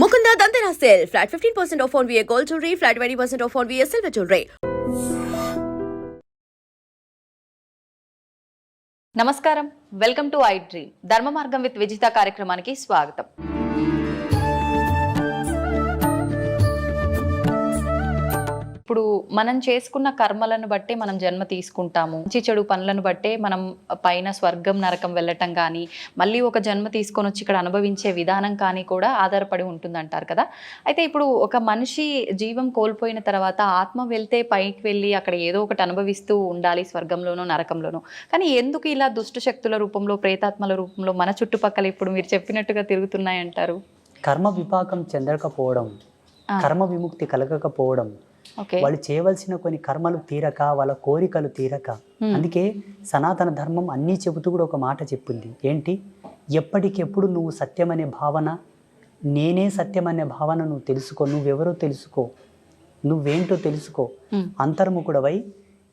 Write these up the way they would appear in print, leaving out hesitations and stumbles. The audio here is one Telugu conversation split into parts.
Mukunda Dandana Sale. Flat 15% off on VA Gold Jewelry. Flat 20% off on VA Silver Jewelry. నమస్కారం, వెల్కమ్ టు ఐ డ్రీమ్. ధర్మ మార్గం విత్ విజిత కార్యక్రమానికి స్వాగతం. ఇప్పుడు మనం చేసుకున్న కర్మలను బట్టే మనం జన్మ తీసుకుంటాము. మంచి చెడు పనులను బట్టే మనం పైన స్వర్గం నరకం వెళ్ళటం కానీ, మళ్ళీ ఒక జన్మ తీసుకొని వచ్చి ఇక్కడ అనుభవించే విధానం కానీ కూడా ఆధారపడి ఉంటుందంటారు కదా. అయితే ఇప్పుడు ఒక మనిషి జీవం కోల్పోయిన తర్వాత ఆత్మ వెళ్తే పైకి వెళ్ళి అక్కడ ఏదో ఒకటి అనుభవిస్తూ ఉండాలి, స్వర్గంలోనో నరకంలోనో. కానీ ఎందుకు ఇలా దుష్ట శక్తుల రూపంలో, ప్రేతాత్మల రూపంలో మన చుట్టుపక్కల ఇప్పుడు మీరు చెప్పినట్టుగా తిరుగుతున్నాయంటారు? కర్మ విపాకం చెందకపోవడం, కర్మ విముక్తి కలగకపోవడం, వాళ్ళు చేయవలసిన కొన్ని కర్మలు తీరక, వాళ్ళ కోరికలు తీరక. అందుకే సనాతన ధర్మం అన్నీ చెబుతూ కూడా ఒక మాట చెప్పింది. ఏంటి? ఎప్పటికెప్పుడు నువ్వు సత్యం అనే భావన, నేనే సత్యం అనే భావన నువ్వు తెలుసుకో. నువ్వెవరో తెలుసుకో, నువ్వేంటో తెలుసుకో. అంతర్ముఖుడవై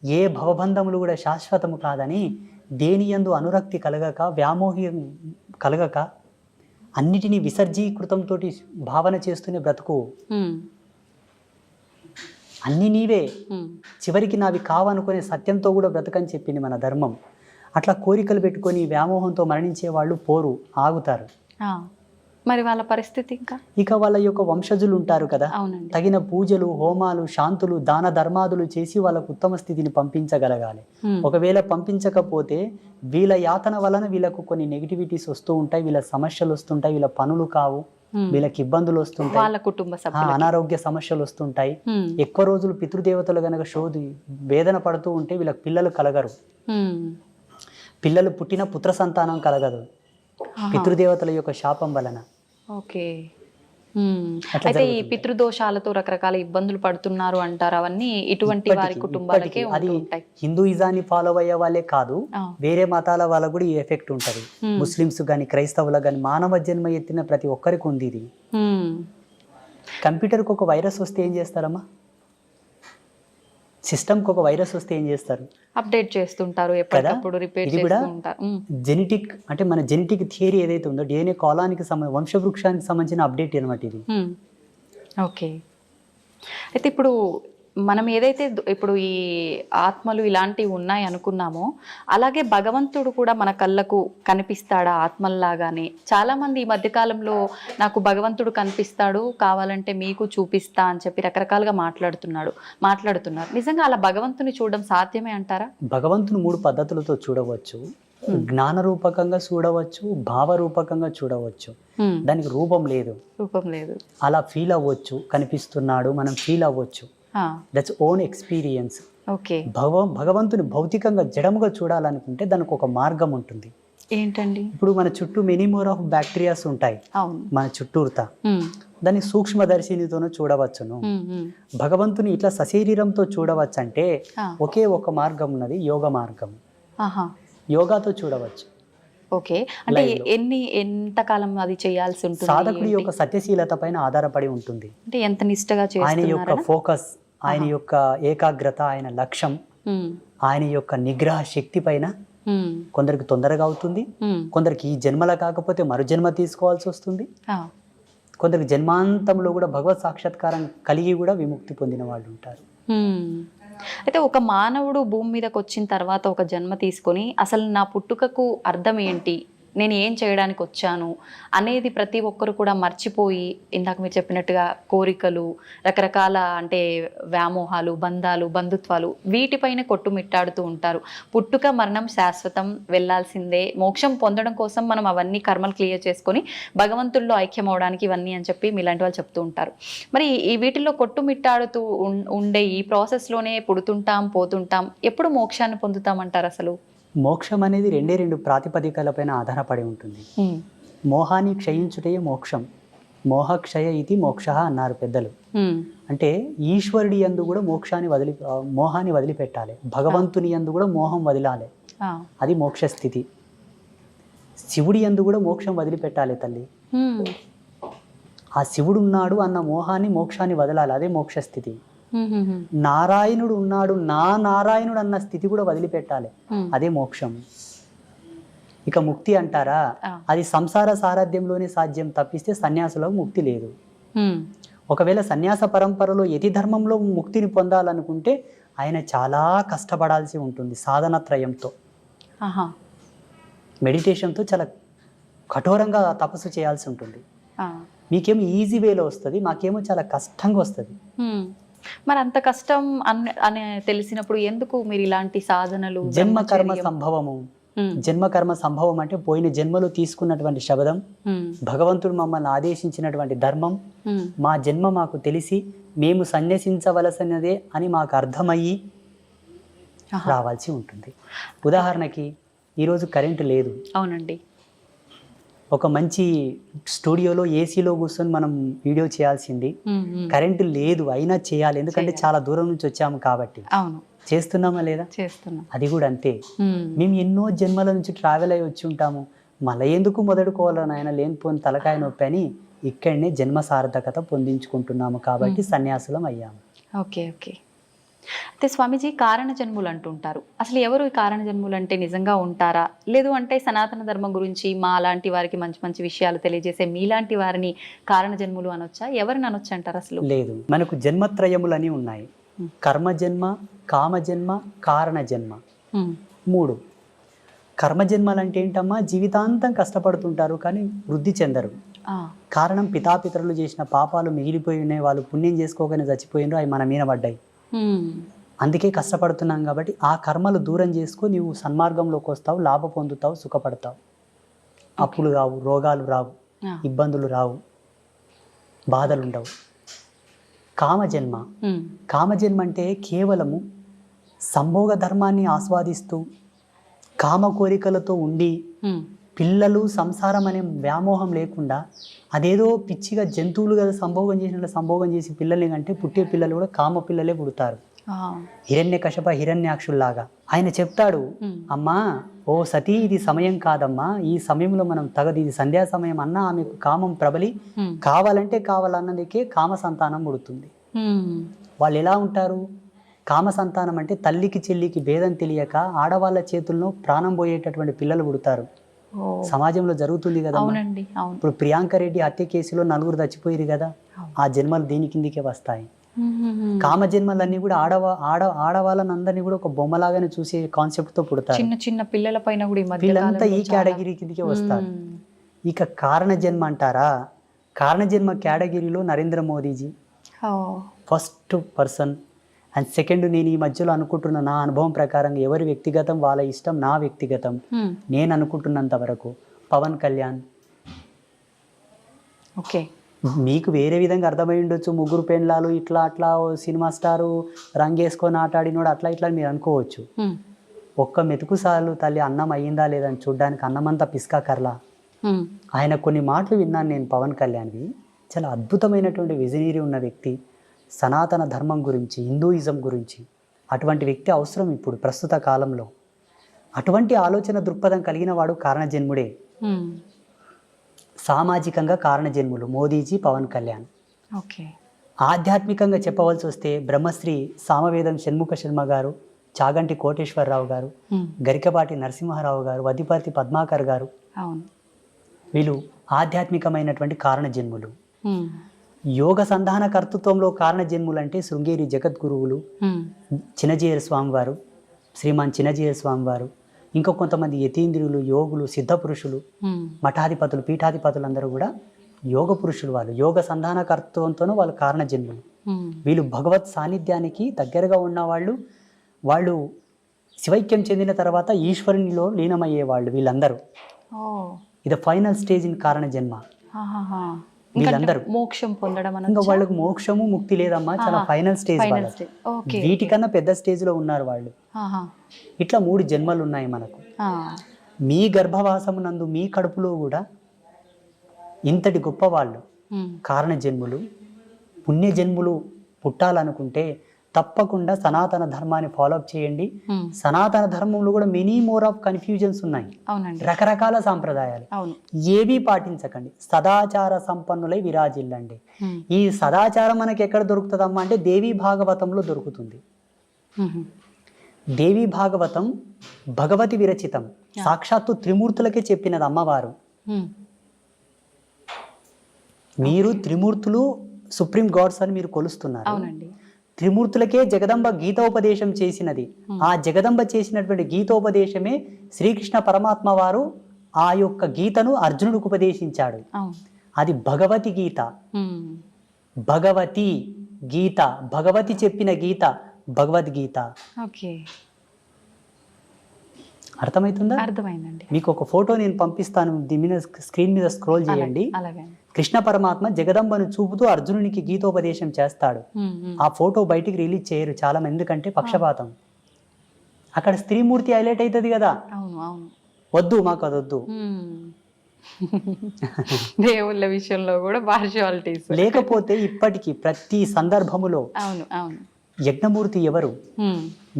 ఏ భవబంధములు కూడా శాశ్వతము కాదని, దేని యందు అనురక్తి కలగక, వ్యామోహం కలగక, అన్నిటినీ విసర్జీకృతంతో భావన చేస్తూనే బ్రతుకు. అన్నీ నీవే, చివరికి నావి కావనుకునే సత్యంతో కూడా బ్రతకని చెప్పింది మన ధర్మం. అట్లా కోరికలు పెట్టుకొని వ్యామోహంతో మరణించే వాళ్ళు పోరు, ఆగుతారు. మరి వాళ్ళ పరిస్థితి ఇక వాళ్ళ యొక్క వంశజులు ఉంటారు కదా, తగిన పూజలు, హోమాలు, శాంతులు, దాన ధర్మాదులు చేసి వాళ్ళకు ఉత్తమ స్థితిని పంపించగలగాలి. ఒకవేళ పంపించకపోతే వీళ్ళ యాతన వలన వీళ్ళకు కొన్ని నెగిటివిటీస్ వస్తూ ఉంటాయి, వీళ్ళ సమస్యలు వస్తుంటాయి, వీళ్ళ పనులు కావు, వీళ్ళకి ఇబ్బందులు వస్తుంటాయి, వాళ్ళ కుటుంబ సభ్యులు అనారోగ్య సమస్యలు వస్తుంటాయి. ఎక్కువ రోజులు పితృదేవతలు గనక శోధి వేదన పడుతూ ఉంటే వీళ్ళకి పిల్లలు కలగరు. పిల్లలు పుట్టిన పుత్ర సంతానం కలగదు, పితృదేవతల యొక్క శాపం వలన. ఓకే. అయితే ఈ పితృదోషాలతో రకరకాల ఇబ్బందులు పడుతున్నారు అంటారు. అవన్నీ ఇటువంటి వారి కుటుంబాలకే ఉంటాయి. హిందూయిజాన్ని ఫాలో అయ్యే వాళ్ళే కాదు, వేరే మతాల వాళ్ళకు కూడా ఈ ఎఫెక్ట్ ఉంటది. ముస్లిమ్స్ గాని, క్రైస్తవులకు గాని, మానవ జన్మ ఎత్తిన ప్రతి ఒక్కరికి ఉంది ఇది. కంప్యూటర్కి ఒక వైరస్ వస్తే ఏం చేస్తారమ్మా? సిస్టమ్కి ఒక వైరస్ వస్తే ఏం చేస్తారు? అప్డేట్ చేస్తుంటారు, ఎప్పటికప్పుడు రిపేర్ చేస్తూ ఉంటారు. జెనెటిక్ అంటే మన జెనెటిక్ థియరీ ఏదైతే ఉందో, డిఎన్ఏ కాలానికి వంశవృక్షానికి సంబంధించిన అప్డేట్ అనమాట ఇది. ఓకే. అయితే ఇప్పుడు మనం ఏదైతే ఇప్పుడు ఈ ఆత్మలు ఇలాంటివి ఉన్నాయి అనుకున్నామో, అలాగే భగవంతుడు కూడా మన కళ్ళకు కనిపిస్తాడా ఆత్మల్లాగానే? చాలామంది ఈ మధ్యకాలంలో నాకు భగవంతుడు కనిపిస్తాడు, కావాలంటే మీకు చూపిస్తా అని చెప్పి రకరకాలుగా మాట్లాడుతున్నారు. నిజంగా అలా భగవంతుని చూడడం సాధ్యమే అంటారా? భగవంతుని 3 పద్ధతులతో చూడవచ్చు. జ్ఞాన రూపకంగా చూడవచ్చు, భావ రూపకంగా చూడవచ్చు. దానికి రూపం లేదు. అలా ఫీల్ అవ్వచ్చు, కనిపిస్తున్నాడు, మనం ఫీల్ అవ్వచ్చు. That's own experience. భగవంతుని భౌతికంగా జడముగా చూడాలనుకుంటే దానికి ఒక మార్గం ఉంటుంది. ఏంటండి? ఇప్పుడు మన చుట్టూ మెనీ మోర్ ఆఫ్ బ్యాక్టీరియాస్ ఉంటాయి మన చుట్టూరుతా. దాన్ని సూక్ష్మదర్శినితోనూ చూడవచ్చును. భగవంతుని ఇట్లా సశరీరంతో చూడవచ్చు అంటే ఒకే ఒక మార్గం ఉన్నది, యోగ మార్గం. యోగాతో చూడవచ్చు. ఓకే. అంటే ఎంతకాలం అది చేయాల్సి ఉంటుంది? సాధకుడి యొక్క సత్యశీలత పైన ఆధారపడి ఉంటుంది. అంటే ఎంత నిష్టగా ఆయన యొక్క ఫోకస్, ఆయన యొక్క ఏకాగ్రత, ఆయన లక్ష్యం, ఆయన యొక్క నిగ్రహ శక్తి పైన కొందరికి తొందరగా అవుతుంది, కొందరికి ఈ జన్మల కాకపోతే మరు జన్మ తీసుకోవాల్సి వస్తుంది, కొందరికి జన్మాంతంలో కూడా భగవత్ సాక్షాత్కారం కలిగి కూడా విముక్తి పొందిన వాళ్ళు ఉంటారు. అయితే ఒక మానవుడు భూమి మీదకి వచ్చిన తర్వాత ఒక జన్మ తీసుకొని అసలు నా పుట్టుకకు అర్థం ఏంటి, నేను ఏం చేయడానికి వచ్చాను అనేది ప్రతి ఒక్కరు కూడా మర్చిపోయి, ఇందాక మీరు చెప్పినట్టుగా కోరికలు, రకరకాల అంటే వ్యామోహాలు, బంధాలు, బంధుత్వాలు, వీటిపైన కొట్టుమిట్టాడుతూ ఉంటారు. పుట్టుక మరణం శాశ్వతం, వెళ్ళాల్సిందే, మోక్షం పొందడం కోసం మనం అవన్నీ కర్మలు క్లియర్ చేసుకొని భగవంతుల్లో ఐక్యం అవడానికి ఇవన్నీ అని చెప్పి మీలాంటి వాళ్ళు చెప్తూ ఉంటారు. మరి ఈ వీటిల్లో కొట్టుమిట్టాడుతూ ఉండే ఈ ప్రాసెస్లోనే పుడుతుంటాం, పోతుంటాం, ఎప్పుడు మోక్షాన్ని పొందుతామంటారు? అసలు మోక్షం అనేది 2 ప్రాతిపదికలపైన ఆధారపడి ఉంటుంది. మోహాన్ని క్షయించుటే మోక్షం, మోహక్షయ ఇది మోక్ష అన్నారు పెద్దలు. అంటే ఈశ్వరుడి యందు కూడా మోహాన్ని వదిలిపెట్టాలి, భగవంతుని యందు కూడా మోహం వదిలాలి, అది మోక్ష స్థితి. శివుడి యందు కూడా మోక్షం వదిలిపెట్టాలి తల్లి. ఆ శివుడు ఉన్నాడు అన్న మోహాన్ని, మోక్షాన్ని వదలాలి, అదే మోక్ష స్థితి. నారాయణుడు ఉన్నాడు, నా నారాయణుడు అన్న స్థితి కూడా వదిలిపెట్టాలి, అదే మోక్షం. ఇక ముక్తి అంటారా, అది సంసార సారథ్యంలోనే సాధ్యం తప్పిస్తే సన్యాసులకు ముక్తి లేదు. ఒకవేళ సన్యాస పరంపరలో యతి ధర్మంలో ముక్తిని పొందాలనుకుంటే ఆయన చాలా కష్టపడాల్సి ఉంటుంది సాధనత్రయంతో, మెడిటేషన్తో చాలా కఠోరంగా తపస్సు చేయాల్సి ఉంటుంది. మీకేమో ఈజీ వేలో వస్తుంది, మాకేమో చాలా కష్టంగా వస్తుంది. మరి అంత కష్టం అని తెలిసినప్పుడు ఎందుకు మీరు ఇలాంటి సాధనలు? జన్మకర్మ సంభవము. జన్మకర్మ సంభవం అంటే పోయిన జన్మలో తీసుకున్నటువంటి శబదం, భగవంతుడు మమ్మల్ని ఆదేశించినటువంటి ధర్మం, మా జన్మ మాకు తెలిసి మేము సన్యసించవలసినదే అని మాకు అర్థమయ్యి రావాల్సి ఉంటుంది. ఉదాహరణకి ఈరోజు కరెంటు లేదు. అవునండి. ఒక మంచి స్టూడియోలో ఏసీలో కూర్చొని మనం వీడియో చేయాల్సింది, కరెంటు లేదు అయినా చేయాలి, ఎందుకంటే చాలా దూరం నుంచి వచ్చాము కాబట్టి. అవును, చేస్తున్నామా లేదా? చేస్తున్నాం. అది కూడా అంతే. మేము ఎన్నో జన్మల నుంచి ట్రావెల్ అయ్యి వచ్చి ఉంటాము, మళ్ళీ ఎందుకు మొదలుకోవాలని ఆయన లేనిపోని తలకాయ నొప్పి అని ఇక్కడనే జన్మ సార్థకత పొందించుకుంటున్నాము కాబట్టి సన్యాసులం అయ్యాము. Okay okay. అయితే స్వామీజీ, కారణ జన్ములు అంటుంటారు. అసలు ఎవరు ఈ కారణ జన్ములు అంటే నిజంగా ఉంటారా? లేదు అంటే సనాతన ధర్మం గురించి మా లాంటి వారికి మంచి మంచి విషయాలు తెలియజేసే మీలాంటి వారిని కారణ జన్ములు అనొచ్చా? ఎవరిని అనొచ్చు అంటారు? అసలు లేదు, మనకు జన్మత్రయములని ఉన్నాయి. కర్మజన్మ, కామజన్మ, కారణ జన్మ. 3. కర్మజన్మలు అంటే ఏంటమ్మా? జీవితాంతం కష్టపడుతుంటారు కానీ వృద్ధి చెందరు. కారణం పితాపితరులు చేసిన పాపాలు మిగిలిపోయి ఉన్నాయి, వాళ్ళు పుణ్యం చేసుకోగానే చచ్చిపోయినారు, అవి మన మీద పడ్డాయి. అందుకే కష్టపడుతున్నాం కాబట్టి ఆ కర్మలు దూరం చేసుకో, నీవు సన్మార్గంలోకి వస్తావు, లాభ పొందుతావు, సుఖపడతావు. అప్పులు రావు, రోగాలు రావు, ఇబ్బందులు రావు, బాధలు ఉండవు. కామజన్మ. కామజన్మ అంటే కేవలము సంభోగ ధర్మాన్ని ఆస్వాదిస్తూ కామ కోరికలతో ఉండి పిల్లలు సంసారం అనే వ్యామోహం లేకుండా అదేదో పిచ్చిగా జంతువులు కదా సంభోగం చేసినట్లు సంభోగం చేసి పిల్లల్ని కంటే పుట్టే పిల్లలు కూడా కామ పిల్లలే పుడతారు. హిరణ్యకశప హిరణ్యాక్షుల్లాగా. ఆయన చెప్తాడు, అమ్మా ఓ సతీ, ఇది సమయం కాదమ్మా, ఈ సమయంలో మనం తగదు, ఇది సంధ్యా సమయం అన్నా ఆమెకు కామం ప్రబలి కావాలంటే కావాలన్నదికే కామ సంతానం పుడుతుంది. వాళ్ళు ఎలా ఉంటారు? కామ సంతానం అంటే తల్లికి చెల్లికి భేదం తెలియక ఆడవాళ్ళ చేతుల్లో ప్రాణం పోయేటటువంటి పిల్లలు పుడతారు. సమాజంలో జరుగుతుంది కదా. ఇప్పుడు ప్రియాంక రెడ్డి హత్య కేసులో 4 చచ్చిపోయారు కదా, ఆ జన్మలు దీని కిందికే వస్తాయి. కామ జన్మలన్నీ కూడా ఆడవాళ్ళని అందరినీ కూడా ఒక బొమ్మలాగానే చూసే కాన్సెప్ట్ తో పుడతారు. చిన్న చిన్న పిల్లల పైన కూడా వీళ్ళంతా ఈ కేటగిరీ కిందికే వస్తారు. ఇక కారణ జన్మ అంటారా? కారణ జన్మ కేటగిరీలో Narendra Modiji first person. And second, నేను ఈ మధ్యలో అనుకుంటున్న నా అనుభవం ప్రకారం ఎవరి వ్యక్తిగతం వాళ్ళ ఇష్టం, నా వ్యక్తిగతం నేను అనుకుంటున్నంత వరకు పవన్ కళ్యాణ్. ఓకే, మీకు వేరే విధంగా అర్థమై ఉండొచ్చు, 3 పెండ్లాలు ఇట్లా అట్లా సినిమా స్టారు రంగేసుకొని ఆటాడినోడు అట్లా ఇట్లా మీరు అనుకోవచ్చు. ఒక్క మెతుకు సార్లు తల్లి అన్నం అయ్యిందా లేదని చూడ్డానికి అన్నమంతా పిస్కా కర్లా. ఆయన కొన్ని మాటలు విన్నాను నేను పవన్ కళ్యాణ్వి, చాలా అద్భుతమైనటువంటి విజనరీ ఉన్న వ్యక్తి, సనాతన ధర్మం గురించి, హిందూయిజం గురించి. అటువంటి వ్యక్తి అవసరం ఇప్పుడు ప్రస్తుత కాలంలో. అటువంటి ఆలోచన దృక్పథం కలిగిన వాడు కారణజన్ముడే. సామాజికంగా కారణజన్ములు మోదీజీ, పవన్ కళ్యాణ్. ఓకే. ఆధ్యాత్మికంగా చెప్పవలసి వస్తే బ్రహ్మశ్రీ సామవేదం షణ్ముఖ శర్మ గారు, చాగంటి కోటేశ్వరరావు గారు, గరికపాటి నరసింహారావు గారు, వదిపర్తి పద్మాకర్ గారు. వీళ్ళు ఆధ్యాత్మికమైనటువంటి కారణజన్ములు. యోగ సంధాన కర్తృత్వంలో కారణ జన్ములు అంటే శృంగేరి జగద్గురువులు, చిన్నజీయర్ స్వామి వారు, శ్రీమాన్ చిన్నజీయర్ స్వామి వారు, ఇంకా కొంతమంది యతీంద్రులు, యోగులు, సిద్ధ పురుషులు, మఠాధిపతులు, పీఠాధిపతులు అందరూ కూడా యోగ పురుషులు. వాళ్ళు యోగ సంధాన కర్తృత్వంతోనూ వాళ్ళు కారణ జన్ములు. వీళ్ళు భగవత్ సాన్నిధ్యానికి దగ్గరగా ఉన్నవాళ్ళు. వాళ్ళు శివైక్యం చెందిన తర్వాత ఈశ్వరునిలో లీనమయ్యేవాళ్ళు వీళ్ళందరూ. ఇది ఫైనల్ స్టేజ్ ఇన్ కారణ జన్మ. వీళ్ళందరూ మోక్షం పొందడం, ఇంకా వాళ్ళకు మోక్షము ముక్తి లేదమ్మా, చాలా ఫైనల్ స్టేజ్. వీటికన్నా పెద్ద స్టేజ్ లో ఉన్నారు వాళ్ళు. ఇట్లా 3 జన్మలు ఉన్నాయి మనకు. మీ గర్భవాసమునందు మీ కడుపులో కూడా ఇంతటి గొప్ప వాళ్ళు కారణ జన్ములు, పుణ్య జన్ములు పుట్టాలనుకుంటే తప్పకుండా సనాతన ధర్మాన్ని ఫాలోఅప్ చేయండి. సనాతన ధర్మంలో కూడా మెనీ మోర్ ఆఫ్ కన్ఫ్యూజన్స్ ఉన్నాయి, రకరకాల సాంప్రదాయాలు. ఏవి పాటించకండి, సదాచార సంపన్నులై విరాజిల్లండి. ఈ సదాచారం మనకి ఎక్కడ దొరుకుతుందమ్మా అంటే దేవీ భాగవతంలో దొరుకుతుంది. దేవీ భాగవతం భగవతి విరచితం, సాక్షాత్తు త్రిమూర్తులకే చెప్పినది అమ్మవారు. మీరు త్రిమూర్తులు సుప్రీం గాడ్స్ అని మీరు కొలుస్తున్నారు. అవునండి. త్రిమూర్తులకే జగదంబ గీతోపదేశం చేసినది. ఆ జగదంబ చేసినటువంటి గీతోపదేశమే శ్రీకృష్ణ పరమాత్మ వారు ఆ యొక్క గీతను అర్జునుడికి ఉపదేశించాడు. అది భగవతి గీత. భగవతి గీత, భగవతి చెప్పిన గీత భగవద్గీత. ఓకే, అర్థమవుతుందా? అర్థమైందండి. మీకు ఒక ఫోటో నేను పంపిస్తాను, దీని మీద స్క్రీన్ మీద స్క్రోల్ చేయండి. అలాగే కృష్ణ పరమాత్మ జగదంబను చూపుతూ అర్జునునికి గీతోపదేశం చేస్తాడు. ఆ ఫోటో బయటికి రిలీజ్ చేయరు చాలా మంది, ఎందుకంటే పక్షపాతం. అక్కడ స్త్రీమూర్తి హైలైట్ అవుతుంది కదా. అవును అవును, వద్దు, మాకు అది వద్దు. దేవుళ్ళ విషయంలో కూడా పార్షియాలిటీస్. లేకపోతే ఇప్పటికీ ప్రతి సందర్భములో అవును అవును, యజ్ఞమూర్తి ఎవరు,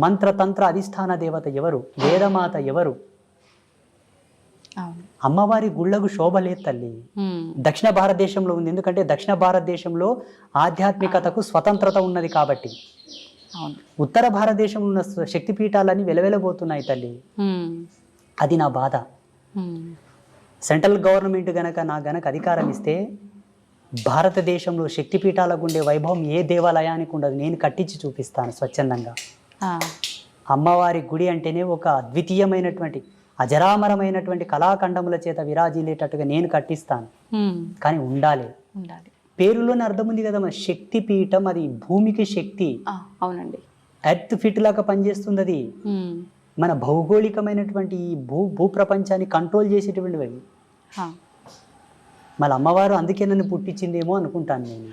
మంత్రతంత్ర అధిష్టాన దేవత ఎవరు, వేదమాత ఎవరు? అమ్మవారి గుళ్ళకు శోభ లేదు తల్లి. దక్షిణ భారతదేశంలో ఉంది, ఎందుకంటే దక్షిణ భారతదేశంలో ఆధ్యాత్మికతకు స్వతంత్రత ఉన్నది కాబట్టి. ఉత్తర భారతదేశంలో ఉన్న శక్తిపీఠాలన్నీ వెలవెలబోతున్నాయి తల్లి. అది నా బాధ. సెంట్రల్ గవర్నమెంట్ నాకు అధికారం ఇస్తే భారతదేశంలో శక్తిపీఠాలకు ఉండే వైభవం ఏ దేవాలయానికి ఉండదు. నేను కట్టించి చూపిస్తాను స్వచ్ఛందంగా. అమ్మవారి గుడి అంటేనే ఒక అద్వితీయమైనటువంటి అజరామరమైనటువంటి కళాఖండముల చేత విరాజిల్లేటట్టుగా నేను కట్టిస్తాను. కానీ ఉండాలి. పేరులోనే అర్థం ఉంది కదా, మన శక్తి పీఠం, అది భూమికి శక్తి. అవునండి, ఎర్త్ ఫిట్ లాగా పనిచేస్తుంది అది. మన భౌగోళికమైనటువంటి ఈ భూప్రపంచాన్ని కంట్రోల్ చేసేటువంటివి అవి. మళ్ళీ అమ్మవారు అందుకే నన్ను పుట్టించిందేమో అనుకుంటాను నేను.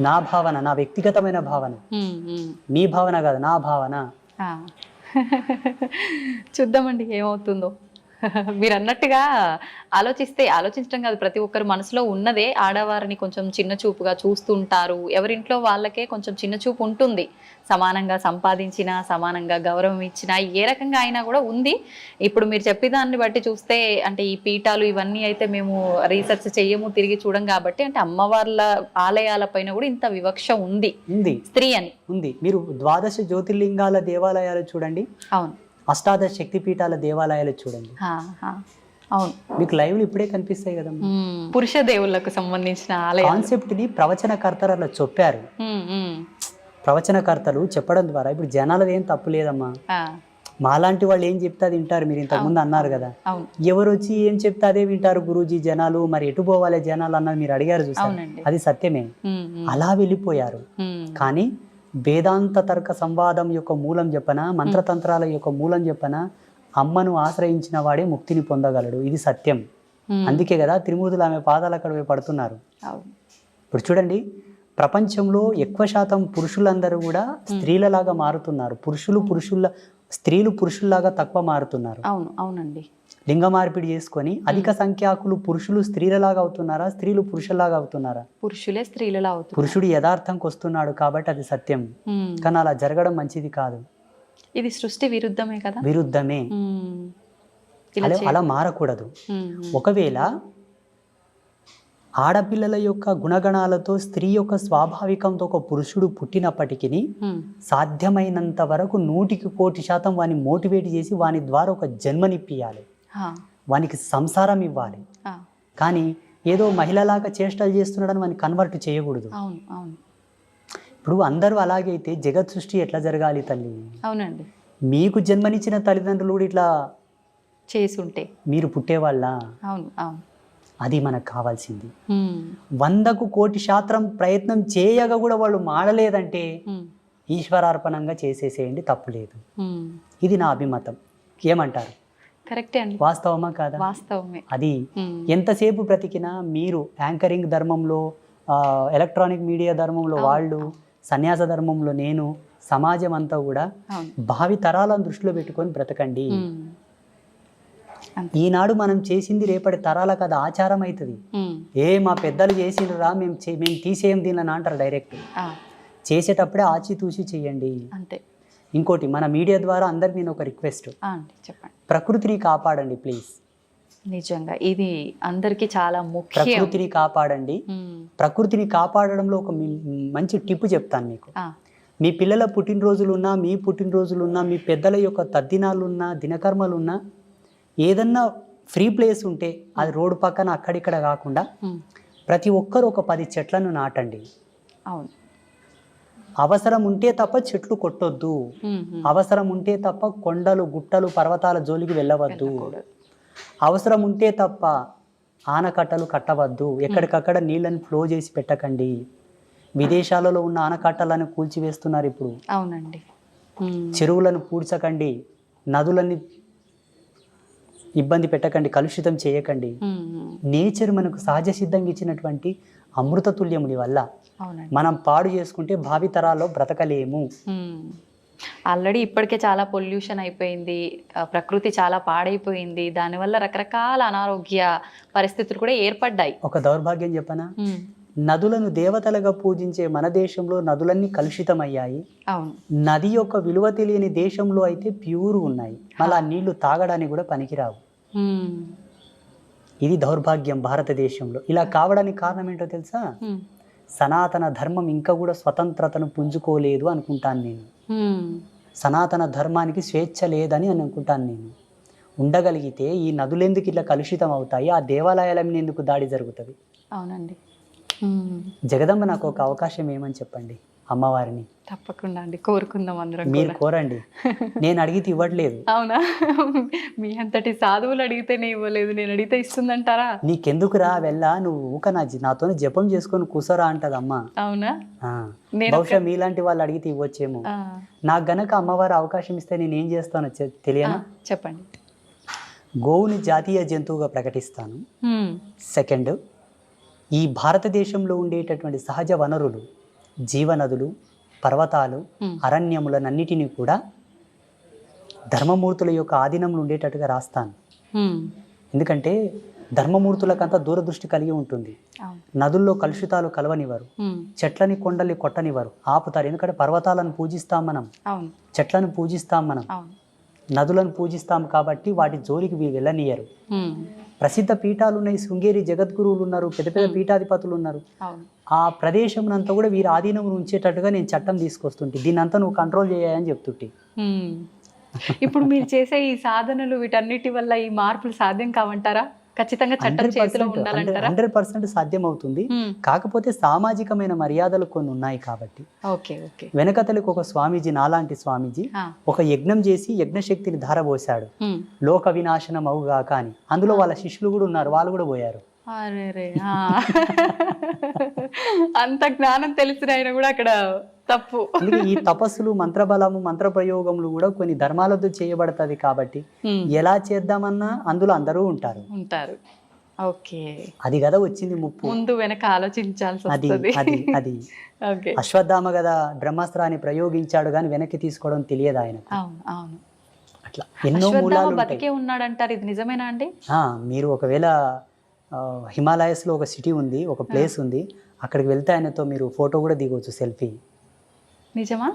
నా భావన, నా వ్యక్తిగతమైన భావన, మీ భావన కాదు, నా భావన. చూద్దామండి ఏమవుతుందో. మీరు అన్నట్టుగా ఆలోచించడం కాదు, ప్రతి ఒక్కరు మనసులో ఉన్నదే. ఆడవారిని కొంచెం చిన్న చూపుగా చూస్తుంటారు. ఎవరింట్లో వాళ్ళకే కొంచెం చిన్న చూపు ఉంటుంది. సమానంగా సంపాదించినా, సమానంగా గౌరవం ఇచ్చినా, ఏ రకంగా అయినా కూడా ఉంది. ఇప్పుడు మీరు చెప్పేదాన్ని బట్టి చూస్తే, అంటే ఈ పీఠాలు ఇవన్నీ అయితే మేము రీసెర్చ్ చెయ్యము, తిరిగి చూడం కాబట్టి, అంటే అమ్మవార్ల ఆలయాల పైన కూడా ఇంత వివక్ష ఉంది స్త్రీ అని ఉంది. మీరు ద్వాదశ జ్యోతిర్లింగాల దేవాలయాలు చూడండి, అవును, అష్టాదశ శక్తిపీఠాల దేవాలయాలు చూడండి, అవును, మీకు లైవ్లు ఇప్పుడే కనిపిస్తాయి కదా. పురుష దేవుళ్ళకు సంబంధించిన ఆలయ కాన్సెప్ట్ ని ప్రవచనకర్తలు అలా చెప్పారు. ప్రవచనకర్తలు చెప్పడం ద్వారా ఇప్పుడు జనాలది ఏం తప్పు లేదమ్మా. మాలాంటి వాళ్ళు ఏం చెప్తే అది వింటారు. మీరు ఇంతకుముందు అన్నారు కదా, ఎవరు వచ్చి ఏం చెప్తే అదే వింటారు గురూజీ జనాలు, మరి ఎటు పోవాలి జనాలు అన్నది మీరు అడిగారు చూసారు, అది సత్యమే. అలా వెళ్ళిపోయారు. కానీ వేదాంత తర్క సంవాదం యొక్క మూలం చెప్పన, మంత్రతంత్రాల యొక్క మూలం చెప్పన, అమ్మను ఆశ్రయించిన వాడే ముక్తిని పొందగలడు. ఇది సత్యం. అందుకే కదా త్రిమూర్తులు ఆమె పాదాల అక్కడ పడుతున్నారు. ఇప్పుడు చూడండి, ప్రపంచంలో ఎక్కువ శాతం పురుషులందరూ కూడా స్త్రీలలాగా మారుతున్నారు. స్త్రీలు పురుషుల్లాగా తక్కువ మారుతున్నారు. అవును అవునండి, లింగ మార్పిడి చేసుకొని అధిక సంఖ్యాకులు పురుషులు స్త్రీలలాగా అవుతున్నారా, స్త్రీలు పురుషుల్లాగా అవుతున్నారా? పురుషులే స్త్రీలలా అవుతున్నారు. పురుషుడు యథార్థంకి వస్తున్నాడు కాబట్టి అది సత్యం. కానీ అలా జరగడం మంచిది కాదు. ఇది సృష్టి విరుద్ధమే కదా. విరుద్ధమే. అలా మారకూడదు. ఒకవేళ ఆడపిల్లల యొక్క గుణగణాలతో స్త్రీ యొక్క స్వాభావికంతో ఒక పురుషుడు పుట్టినప్పటికీ సాధ్యమైనంత వరకు 100% వాని మోటివేట్ చేసి వాని ద్వారా ఒక జన్మనిప్పియాలి, వానికి సంసారం ఇవ్వాలి. కానీ ఏదో మహిళలాగా చేష్టలు చేస్తున్నాడని వాని కన్వర్ట్ చేయకూడదు. ఇప్పుడు అందరూ అలాగైతే జగత్ సృష్టి ఎట్లా జరగాలి తల్లి? అవునండి, మీకు జన్మనిచ్చిన తల్లిదండ్రులు కూడా ఇట్లా చేసుంటే మీరు పుట్టేవాళ్ళ? అవును అవును, అది మనకు కావాల్సింది. 100కు 1,000,000 ప్రయత్నం చేయగా కూడా వాళ్ళు మాడలేదంటే ఈశ్వరార్పణంగా చేసేసేయండి, తప్పులేదు. ఇది నా అభిమతం. ఏమంటారు? కరెక్టే అండి. వాస్తవమా కాదా? వాస్తవమే. అది ఎంతసేపు బ్రతికినా మీరు యాంకరింగ్ ధర్మంలో, ఎలక్ట్రానిక్ మీడియా ధర్మంలో వాళ్ళు, సన్యాస ధర్మంలో నేను, సమాజం అంతా కూడా భావి తరాలను దృష్టిలో పెట్టుకొని బ్రతకండి. ఈనాడు మనం చేసింది రేపటి తరాలకు అది ఆచారం అవుతుంది. మా పెద్దలు చేసిండ్రా మేము తీసేయం దీనిని అంటారు డైరెక్ట్. చేసేటప్పుడే ఆచితూచి చెయ్యండి అంతే. ఇంకోటి, మన మీడియా ద్వారా అందరికి నేను ఒక రిక్వెస్ట్, చెప్పండి, ప్రకృతిని కాపాడండి ప్లీజ్. నిజంగా ఇది అందరికి చాలా ముఖ్యం. ప్రకృతిని కాపాడండి. ప్రకృతిని కాపాడడంలో ఒక మంచి టిప్ చెప్తాను మీకు. మీ పిల్లల పుట్టినరోజులున్నా, మీ పుట్టినరోజులున్నా, మీ పెద్దల యొక్క తద్దినాలున్నా, దినకర్మలున్నా, ఏదన్నా ఫ్రీ ప్లేస్ ఉంటే అది రోడ్డు పక్కన అక్కడిక్కడ కాకుండా ప్రతి ఒక్కరు ఒక 10 చెట్లను నాటండి. అవును. అవసరం ఉంటే తప్ప చెట్లు కొట్టొద్దు. అవసరం ఉంటే తప్ప కొండలు, గుట్టలు, పర్వతాల జోలికి వెళ్ళవద్దు. అవసరం ఉంటే తప్ప ఆనకట్టలు కట్టవద్దు. ఎక్కడికక్కడ నీళ్ళని ఫ్లో చేసి పెట్టకండి. విదేశాలలో ఉన్న ఆనకట్టలను కూల్చివేస్తున్నారు ఇప్పుడు. అవునండి. చెరువులను పూడ్చకండి, నదులని ఇబ్బంది పెట్టకండి, కలుషితం చేయకండి. నేచర్ మనకు సహజ సిద్ధంగా ఇచ్చినటువంటి అమృత తుల్యముని వల్ల మనం పాడు చేసుకుంటే భావితరాల్లో బ్రతకలేము. ఆల్రెడీ ఇప్పటికే చాలా పొల్యూషన్ అయిపోయింది, ప్రకృతి చాలా పాడైపోయింది, దానివల్ల రకరకాల అనారోగ్య పరిస్థితులు కూడా ఏర్పడ్డాయి. ఒక దౌర్భాగ్యం చెప్పనా, నదులను దేవతలుగా పూజించే మన దేశంలో నదులన్నీ కలుషితమయ్యాయి. నది యొక్క విలువ తెలియని దేశంలో అయితే ప్యూర్ ఉన్నాయి, మళ్ళీ ఆ నీళ్లు తాగడానికి కూడా పనికిరావు. ఇది దౌర్భాగ్యం భారతదేశంలో. ఇలా కావడానికి కారణం ఏంటో తెలుసా, సనాతన ధర్మం ఇంకా కూడా స్వతంత్రతను పుంజుకోలేదు అనుకుంటాను నేను. సనాతన ధర్మానికి స్వేచ్ఛ లేదని అనుకుంటాను నేను. ఉండగలిగితే ఈ నదులెందుకు ఇట్లా కలుషితం అవుతాయి, ఆ దేవాలయాల మీద ఎందుకు దాడి జరుగుతుంది? అవునండి. జగదంబ నాకు ఒక అవకాశం ఏమని చెప్పండి, అమ్మవారిని. తప్పకుండా అండి, కోరుకుందాం అందరం. మీరు కోరండి, నేను అడిగితే ఇవ్వట్లేదు. అవునా? మీ అంతటి సాధువులు అడిగితేనే ఇవ్వలేదు, నేను అడిగితే ఇస్తుందంటారా? నీకెందుకురా వెళ్ళా, నువ్వు ఊక నాతో జపం చేసుకొని కూసరా అంటది అమ్మ. అవునా? బహుశా మీలాంటి వాళ్ళు అడిగితే ఇవ్వచ్చేమో. నాకు గనక అమ్మవారు అవకాశం ఇస్తే నేను ఏం చేస్తానో తెలియనా? చెప్పండి. గోవుని జాతీయ జంతువుగా ప్రకటిస్తాను. సెకండ్, ఈ భారతదేశంలో ఉండేటటువంటి సహజ వనరులు, జీవనదులు, పర్వతాలు, అరణ్యములనన్నిటినీ కూడా ధర్మమూర్తుల యొక్క ఆధీనంలో ఉండేటట్టుగా రాస్తాను. ఎందుకంటే ధర్మమూర్తులకంతా దూరదృష్టి కలిగి ఉంటుంది. నదుల్లో కలుషితాలు కలవనివ్వరు, చెట్లని కొండల్ని కొట్టనివ్వరు, ఆపుతారు. ఎందుకంటే పర్వతాలను పూజిస్తాం మనం, చెట్లను పూజిస్తాం మనం, నదులను పూజిస్తాం కాబట్టి వాటి జోలికి వెళ్ళనియరు. ప్రసిద్ధ పీఠాలు ఉన్నాయి, శృంగేరి జగద్గురువులు ఉన్నారు, పెద్ద పెద్ద పీఠాధిపతులు ఉన్నారు. ఆ ప్రదేశంనంతా కూడా వీరి ఆధీనంలో ఉంచేటట్టుగా నేను చట్టం తీసుకొస్తుంటే, దీన్ని అంతా నువ్వు కంట్రోల్ చేయాలని చెప్తుంటే. ఇప్పుడు మీరు చేసే ఈ సాధనలు వీటన్నిటి వల్ల ఈ మార్పులు సాధ్యం కావంటారా? ఖచ్చితంగా చట్టం చేతిలో ఉండాలంటారా? 100% సాధ్యం అవుతుంది. కాకపోతే సామాజికమైన మర్యాదలు కొన్ని ఉన్నాయి కాబట్టి. వెనకతలకు ఒక స్వామీజీ, నాలాంటి స్వామీజీ ఒక యజ్ఞం చేసి యజ్ఞశక్తిని ధారపోశాడు, లోక వినాశనం అవుగా కానీ. అందులో వాళ్ళ శిష్యులు కూడా ఉన్నారు, వాళ్ళు కూడా పోయారు. అంత జ్ఞానం తెలిసిన ఆయన కూడా అక్కడ తప్పు. ఈ తపస్సులు, మంత్రబలము, మంత్ర ప్రయోగములు కూడా కొన్ని ధర్మాలతో చేయబడతాది కాబట్టి ఎలా చేద్దామన్నా అందులో అందరూ ఉంటారు. అది కదా వచ్చింది ముప్పు. ముందు వెనక ఆలోచించాల్సి అది అశ్వత్థామ కదా బ్రహ్మాస్త్రాన్ని ప్రయోగించాడు కానీ వెనక్కి తీసుకోవడం తెలియదు ఆయన. అట్లా ఎన్నో మూలాలు బతికే ఉన్నాడంటారు, ఇది నిజమేనా అండి? మీరు ఒకవేళ హిమాలయస్లో ఒక సిటీ ఉంది, ఒక ప్లేస్ ఉంది, అక్కడికి వెళ్తే ఆయనతో మీరు ఫోటో కూడా దిగవచ్చు, సెల్ఫీ. నిజమా?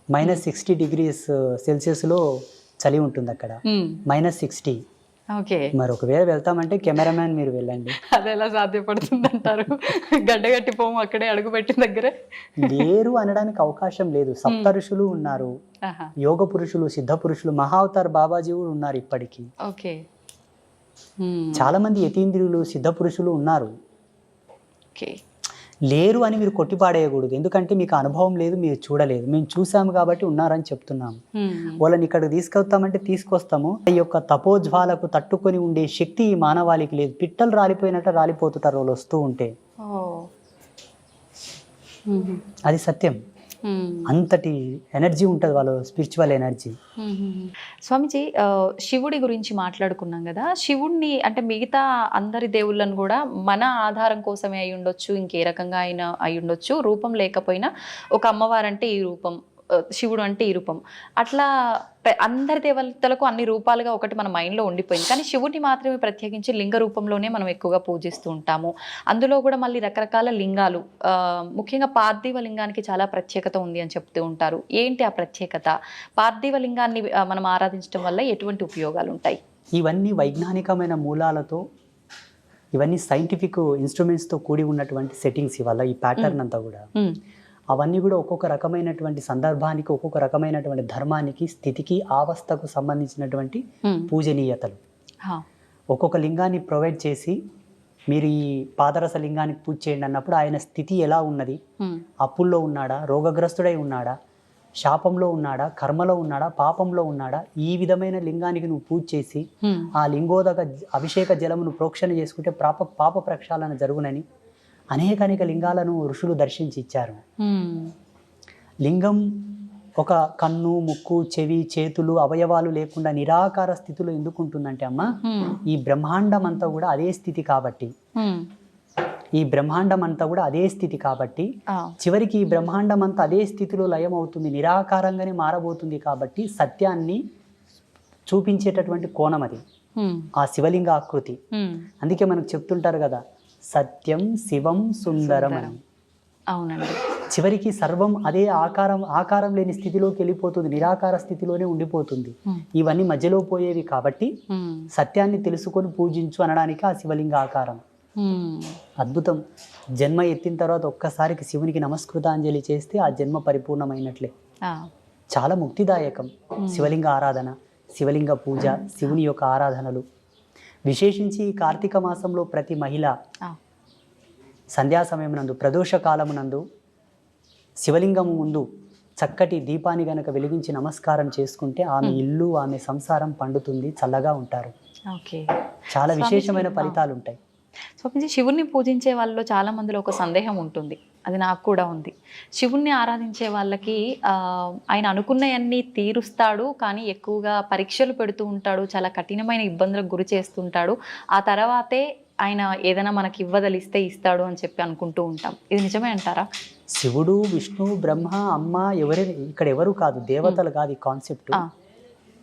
-60 degrees సెల్సియస్లో చలి ఉంటుంది అక్కడ, -60. మరి ఒకవేళ వెళ్తామంటే కెమెరామ్యాన్ మీరు వెళ్ళండి. అది ఎలా సాధ్యపడుతుంది అంటారు? గడ్డగట్టి పోము అక్కడే అడుగు పెట్టిన దగ్గర లేరు అనడానికి అవకాశం లేదు. సప్త ఋషులు ఉన్నారు, యోగ పురుషులు, సిద్ధ పురుషులు, మహావతార్ బాబాజీ కూడా ఉన్నారు ఇప్పటికీ. చాలా మంది యతీంద్రియులు, సిద్ధ పురుషులు ఉన్నారు. లేరు అని మీరు కొట్టిపాడేయకూడదు, ఎందుకంటే మీకు అనుభవం లేదు, మీరు చూడలేదు. మేము చూసాము కాబట్టి ఉన్నారని చెప్తున్నాము. వాళ్ళని ఇక్కడికి తీసుకొస్తామంటే తీసుకొస్తాము. ఈ యొక్క తపోజ్వాలకు తట్టుకొని ఉండే శక్తి ఈ మానవాళికి లేదు. పిట్టలు రాలిపోయినట్టు రాలిపోతుంటారు వాళ్ళు వస్తూ ఉంటే. అది సత్యం. అంతటి ఎనర్జీ ఉంటుంది వాళ్ళ స్పిరిచువల్ ఎనర్జీ. స్వామిజీ, శివుడి గురించి మాట్లాడుకున్నాం కదా, శివుడిని అంటే మిగతా అందరి దేవుళ్ళను కూడా మన ఆధారం కోసమే అయి ఉండొచ్చు, ఇంకే రకంగా అయినా అయి ఉండొచ్చు, రూపం లేకపోయినా ఒక అమ్మవారంటే ఈ రూపం, శివుడు అంటే ఈ రూపం, అట్లా అందరి దేవతలకు అన్ని రూపాలుగా ఒకటి మన మైండ్లో ఉండిపోయింది. కానీ శివుడిని మాత్రమే ప్రత్యేకించి లింగ రూపంలోనే మనం ఎక్కువగా పూజిస్తూ ఉంటాము. అందులో కూడా మళ్ళీ రకరకాల లింగాలు, ముఖ్యంగా పార్థివ లింగానికి చాలా ప్రత్యేకత ఉంది అని చెప్తూ ఉంటారు. ఏంటి ఆ ప్రత్యేకత? పార్థివ లింగాన్ని మనం ఆరాధించడం వల్ల ఎటువంటి ఉపయోగాలు ఉంటాయి? ఇవన్నీ వైజ్ఞానికమైన మూలాలతో, ఇవన్నీ సైంటిఫిక్ ఇన్స్ట్రుమెంట్స్తో కూడి ఉన్నటువంటి సెట్టింగ్స్. ఇవాళ ఈ ప్యాటర్న్ అంతా కూడా అవన్నీ కూడా ఒక్కొక్క రకమైనటువంటి సందర్భానికి, ఒక్కొక్క రకమైనటువంటి ధర్మానికి, స్థితికి, అవస్థకు సంబంధించినటువంటి పూజనీయతలు. ఒక్కొక్క లింగాన్ని ప్రొవైడ్ చేసి మీరు ఈ పాదరస లింగానికి పూజ చేయండి అన్నప్పుడు ఆయన స్థితి ఎలా ఉన్నది, అప్పుల్లో ఉన్నాడా, రోగగ్రస్తుడై ఉన్నాడా, శాపంలో ఉన్నాడా, కర్మలో ఉన్నాడా, పాపంలో ఉన్నాడా, ఈ విధమైన లింగానికి నువ్వు పూజ చేసి ఆ లింగోదక అభిషేక జలమును ప్రోక్షణ చేసుకుంటే పాప ప్రక్షాళన జరుగునని అనేక లింగాలను ఋషులు దర్శించి ఇచ్చారు. లింగం ఒక కన్ను, ముక్కు, చెవి, చేతులు, అవయవాలు లేకుండా నిరాకార స్థితిలో ఎందుకు ఉంటుందంటే అమ్మ, ఈ బ్రహ్మాండం అంతా కూడా అదే స్థితి కాబట్టి, ఈ బ్రహ్మాండం అంతా కూడా అదే స్థితి కాబట్టి చివరికి ఈ బ్రహ్మాండం అంతా అదే స్థితిలో లయం అవుతుంది, నిరాకారంగానే మారబోతుంది. కాబట్టి సత్యాన్ని చూపించేటటువంటి కోణం అది ఆ శివలింగ ఆకృతి. అందుకే మనకు చెప్తుంటారు కదా, సత్యం శివం సుందరం అని. అవునండి. చివరికి సర్వం అదే ఆకారం లేని స్థితిలోకి వెళ్ళిపోతుంది, నిరాకార స్థితిలోనే ఉండిపోతుంది. ఇవన్నీ మధ్యలో పోయేవి కాబట్టి సత్యాన్ని తెలుసుకొని పూజించు అనడానికి ఆ శివలింగ ఆకారం. అద్భుతం. జన్మ ఎత్తిన తర్వాత ఒక్కసారికి శివునికి నమస్కృతాంజలి చేస్తే ఆ జన్మ పరిపూర్ణమైనట్లే. చాలా ముక్తిదాయకం శివలింగ ఆరాధన, శివలింగ పూజ, శివుని యొక్క ఆరాధనలు. విశేషించి ఈ కార్తీక మాసంలో ప్రతి మహిళ సంధ్యా సమయమునందు, ప్రదోష కాలమునందు శివలింగము ముందు చక్కటి దీపాన్ని గనక వెలిగించి నమస్కారం చేసుకుంటే ఆమె ఇల్లు, ఆమె సంసారం పండుతుంది, చల్లగా ఉంటారు. చాలా విశేషమైన ఫలితాలు ఉంటాయి. స్వామీజీ, శివుణ్ణి పూజించే వాళ్ళలో చాలా మందిలో ఒక సందేహం ఉంటుంది, అది నాకు కూడా ఉంది. శివుణ్ణి ఆరాధించే వాళ్ళకి ఆయన అనుకున్నవన్నీ తీరుస్తాడు, కానీ ఎక్కువగా పరీక్షలు పెడుతూ ఉంటాడు, చాలా కఠినమైన ఇబ్బందులకు గురి చేస్తుంటాడు, ఆ తర్వాతే ఆయన ఏదైనా మనకి ఇవ్వదలిస్తే ఇస్తాడు అని చెప్పి అనుకుంటూ ఉంటాం. ఇది నిజమే అంటారా? శివుడు, విష్ణు, బ్రహ్మ, అమ్మ ఇక్కడ ఎవరు కాదు, దేవతలు కాదు ఈ కాన్సెప్ట్.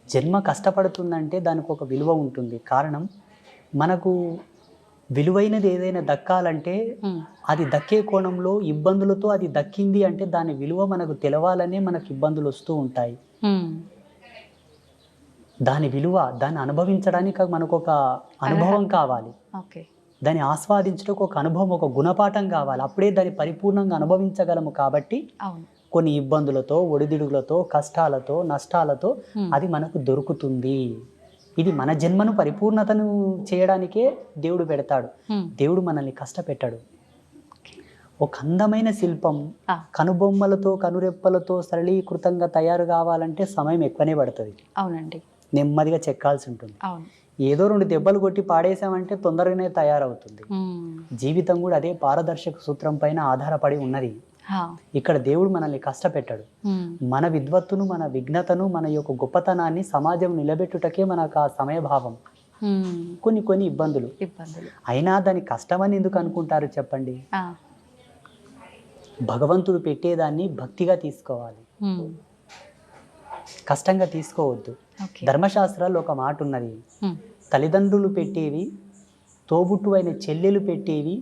జన్మ కష్టపడుతుందంటే దానికి ఒక విలువ ఉంటుంది. కారణం, మనకు విలువైనది ఏదైనా దక్కాలంటే అది దక్కే కోణంలో ఇబ్బందులతో అది దక్కింది అంటే దాని విలువ మనకు తెలవాలనే మనకు ఇబ్బందులు వస్తూ ఉంటాయి. దాని విలువ, దాన్ని అనుభవించడానికి మనకు ఒక అనుభవం కావాలి, దాన్ని ఆస్వాదించడానికి ఒక అనుభవం, ఒక గుణపాఠం కావాలి. అప్పుడే దాన్ని పరిపూర్ణంగా అనుభవించగలము. కాబట్టి కొన్ని ఇబ్బందులతో, ఒడిదుడుగులతో, కష్టాలతో, నష్టాలతో అది మనకు దొరుకుతుంది. ఇది మన జన్మను పరిపూర్ణతను చేయడానికే దేవుడు పెడతాడు. దేవుడు మనల్ని కష్టపెట్టాడు. ఒక అందమైన శిల్పం కనుబొమ్మలతో, కనురెప్పలతో సరళీకృతంగా తయారు కావాలంటే సమయం ఎక్కువనే పడుతుంది. అవునండి. నెమ్మదిగా చెక్కాల్సి ఉంటుంది. ఏదో 2 దెబ్బలు కొట్టి పాడేసామంటే తొందరగానే తయారవుతుంది. జీవితం కూడా అదే పారదర్శక సూత్రం పైన ఆధారపడి ఉన్నది. ఇక్కడ దేవుడు మనల్ని కష్టపెట్టాడు. మన విద్వత్తును, మన విఘ్నతను, మన యొక్క గొప్పతనాన్ని సమాజం నిలబెట్టుటకే మనకు ఆ సమయభావం. కొన్ని ఇబ్బందులు అయినా దాని కష్టమని ఎందుకు అనుకుంటారు చెప్పండి? భగవంతుడు పెట్టేదాన్ని భక్తిగా తీసుకోవాలి, కష్టంగా తీసుకోవద్దు. ధర్మశాస్త్రాల్లో ఒక మాట ఉన్నది, తల్లిదండ్రులు పెట్టేవి, తోబుట్టు అయిన చెల్లెలు పెట్టేవి,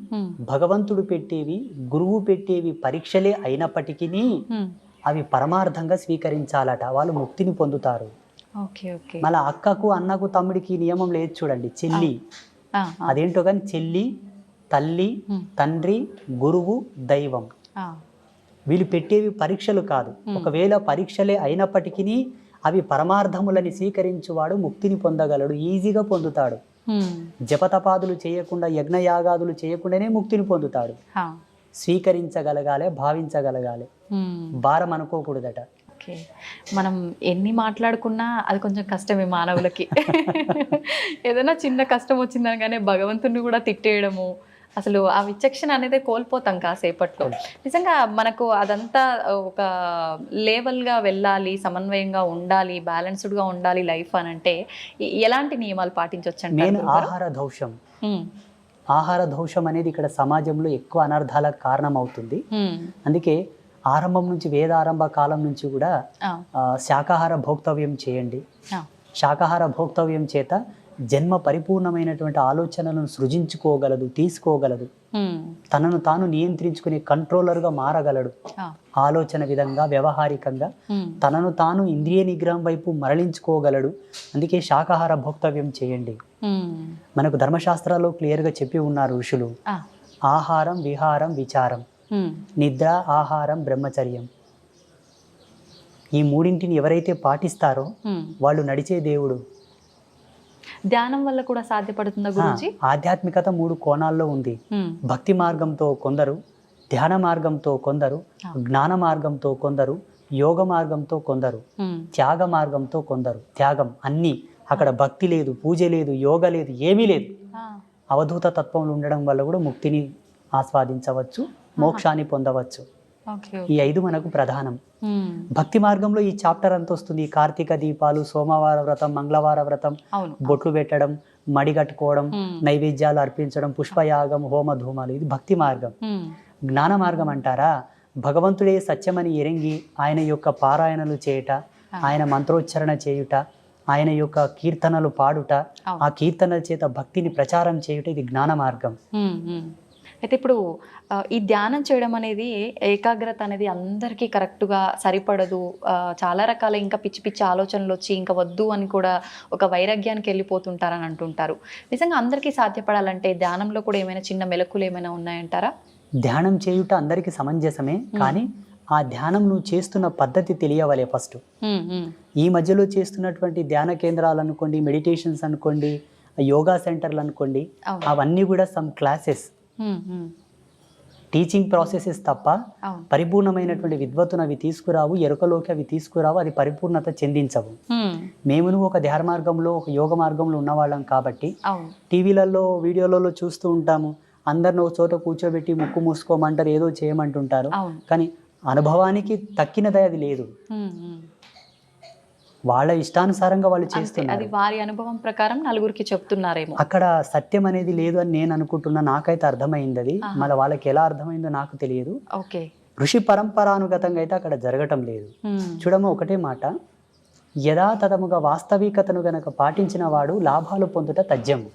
భగవంతుడు పెట్టేవి, గురువు పెట్టేవి పరీక్షలే అయినప్పటికీ అవి పరమార్థంగా స్వీకరించాలట, వాళ్ళు ముక్తిని పొందుతారు. మళ్ళీ అక్కకు, అన్నకు, తమ్ముడికి నియమం లేదు చూడండి. చెల్లి అదేంటో కానీ చెల్లి, తల్లి, తండ్రి, గురువు, దైవం, వీళ్ళు పెట్టేవి పరీక్షలు కాదు. ఒకవేళ పరీక్షలే అయినప్పటికీ అవి పరమార్థములని స్వీకరించువాడు ముక్తిని పొందగలడు, ఈజీగా పొందుతాడు. జపతపాదులు చేయకుండా, యజ్ఞయాగాదులు చేయకుండానే ముక్తిని పొందుతాడు. స్వీకరించగలగాలి, భావించగలగాలి, భారం అనుకోకూడదట. మనం ఎన్ని మాట్లాడుకున్నా అది కొంచెం కష్టమే మానవులకి. ఏదైనా చిన్న కష్టం వచ్చిందనగానే భగవంతుని కూడా తిట్టేయడము, అసలు ఆ విచక్షణ అనేది కోల్పోతాం కాసేపట్లో. నిజంగా మనకు అదంతా ఒక లేవల్గా వెళ్ళాలి, సమన్వయంగా ఉండాలి, బ్యాలెన్స్డ్గా ఉండాలి లైఫ్ అని అంటే ఎలాంటి నియమాలు పాటించవచ్చు అంటే? ఆహార దోషం అనేది ఇక్కడ సమాజంలో ఎక్కువ అనర్థాలకు కారణం అవుతుంది. అందుకే ఆరంభం నుంచి, వేదారంభ కాలం నుంచి కూడా శాకాహార భోక్తవ్యం చేయండి. శాకాహార భోక్తవ్యం చేత జన్మ పరిపూర్ణమైనటువంటి ఆలోచనలను సృజించుకోగలదు, తీసుకోగలదు, తనను తాను నియంత్రించుకునే కంట్రోలర్గా మారగలడు. ఆలోచన విధంగా, వ్యవహారికంగా తనను తాను ఇంద్రియ నిగ్రహం వైపు మరలించుకోగలడు. అందుకే శాకాహార భోక్తవ్యం చేయండి. మనకు ధర్మశాస్త్రాల్లో క్లియర్గా చెప్పి ఉన్నారు ఋషులు, ఆహారం, విహారం, విచారం, నిద్ర, ఆహారం, బ్రహ్మచర్యం, ఈ మూడింటిని ఎవరైతే పాటిస్తారో వాళ్ళు నడిచే దేవుడు. ధ్యానం వల్ల కూడా సాధ్యపడుతుందా గురించి? ఆధ్యాత్మికత 3 కోణాల్లో ఉంది. భక్తి మార్గంతో కొందరు, ధ్యాన మార్గంతో కొందరు, జ్ఞాన మార్గంతో కొందరు, యోగ మార్గంతో కొందరు, త్యాగ మార్గంతో కొందరు. త్యాగం అన్నీ, అక్కడ భక్తి లేదు, పూజ లేదు, యోగ లేదు, ఏమీ లేదు. అవధూత తత్వంలో ఉండడం వల్ల కూడా ముక్తిని ఆస్వాదించవచ్చు, మోక్షాన్ని పొందవచ్చు. ఈ 5 మనకు ప్రధానం. భక్తి మార్గంలో ఈ చాప్టర్ అంత వస్తుంది. కార్తీక దీపాలు, సోమవార వ్రతం, మంగళవార వ్రతం, బొట్లు పెట్టడం, మడిగట్టుకోవడం, నైవేద్యాలు అర్పించడం, పుష్పయాగం, హోమ ధూమాలు, ఇది భక్తి మార్గం. జ్ఞాన మార్గం అంటారా, భగవంతుడే సత్యమని ఎరంగి ఆయన యొక్క పారాయణలు చేయుట, ఆయన మంత్రోచ్చరణ చేయుట, ఆయన యొక్క కీర్తనలు పాడుట, ఆ కీర్తనల చేత భక్తిని ప్రచారం చేయుట, ఇది జ్ఞాన మార్గం. అయితే ఇప్పుడు ఈ ధ్యానం చేయడం అనేది, ఏకాగ్రత అనేది అందరికీ కరెక్ట్గా సరిపడదు. చాలా రకాల ఇంకా పిచ్చి పిచ్చి ఆలోచనలు వచ్చి ఇంకా వద్దు అని కూడా ఒక వైరాగ్యానికి వెళ్ళిపోతుంటారని అంటుంటారు. నిజంగా అందరికీ సాధ్యపడాలంటే ధ్యానంలో కూడా ఏమైనా చిన్న మెలకులు ఏమైనా ఉన్నాయంటారా? ధ్యానం చేయుట అందరికీ సమంజసమే, కానీ ఆ ధ్యానం నువ్వు చేస్తున్న పద్ధతి తెలియవలే ఫస్ట్. ఈ మధ్యలో చేస్తున్నటువంటి ధ్యాన కేంద్రాలు అనుకోండి, మెడిటేషన్స్ అనుకోండి, యోగా సెంటర్లు అనుకోండి, అవన్నీ కూడా సమ్ క్లాసెస్, టీచింగ్ ప్రాసెసెస్ తప్ప పరిపూర్ణమైనటువంటి విద్వత్తును అవి తీసుకురావు, ఎరుకలోకి అవి తీసుకురావు, అది పరిపూర్ణత చెందించవు. మేము ఒక ధ్యాన మార్గంలో, ఒక యోగ మార్గంలో ఉన్నవాళ్ళం కాబట్టి టీవీలలో, వీడియోలలో చూస్తూ ఉంటాము. అందరిని ఒక చోట కూర్చోబెట్టి ముక్కు మూసుకోమంటారు, ఏదో చేయమంటుంటారు, కానీ అనుభవానికి తక్కినది అది లేదు. వాళ్ళ ఇష్టానుసారంగా వాళ్ళు చేస్తున్నారు, అది వారి అనుభవం ప్రకారం నలుగురికి చెప్తున్నారేమో. అక్కడ సత్యం అనేది లేదు అని నేను అనుకుంటున్నా. నాకైతే అర్థమైంది అది, మళ్ళీ వాళ్ళకి ఎలా అర్థమైందో నాకు తెలియదు. ఋషి పరంపరానుగతంగా అయితే అక్కడ జరగటం లేదు. చూడమ్మ, ఒకటే మాట, యథాతథముగా వాస్తవికతను గనక పాటించిన వాడు లాభాలు పొందుట తథ్యము.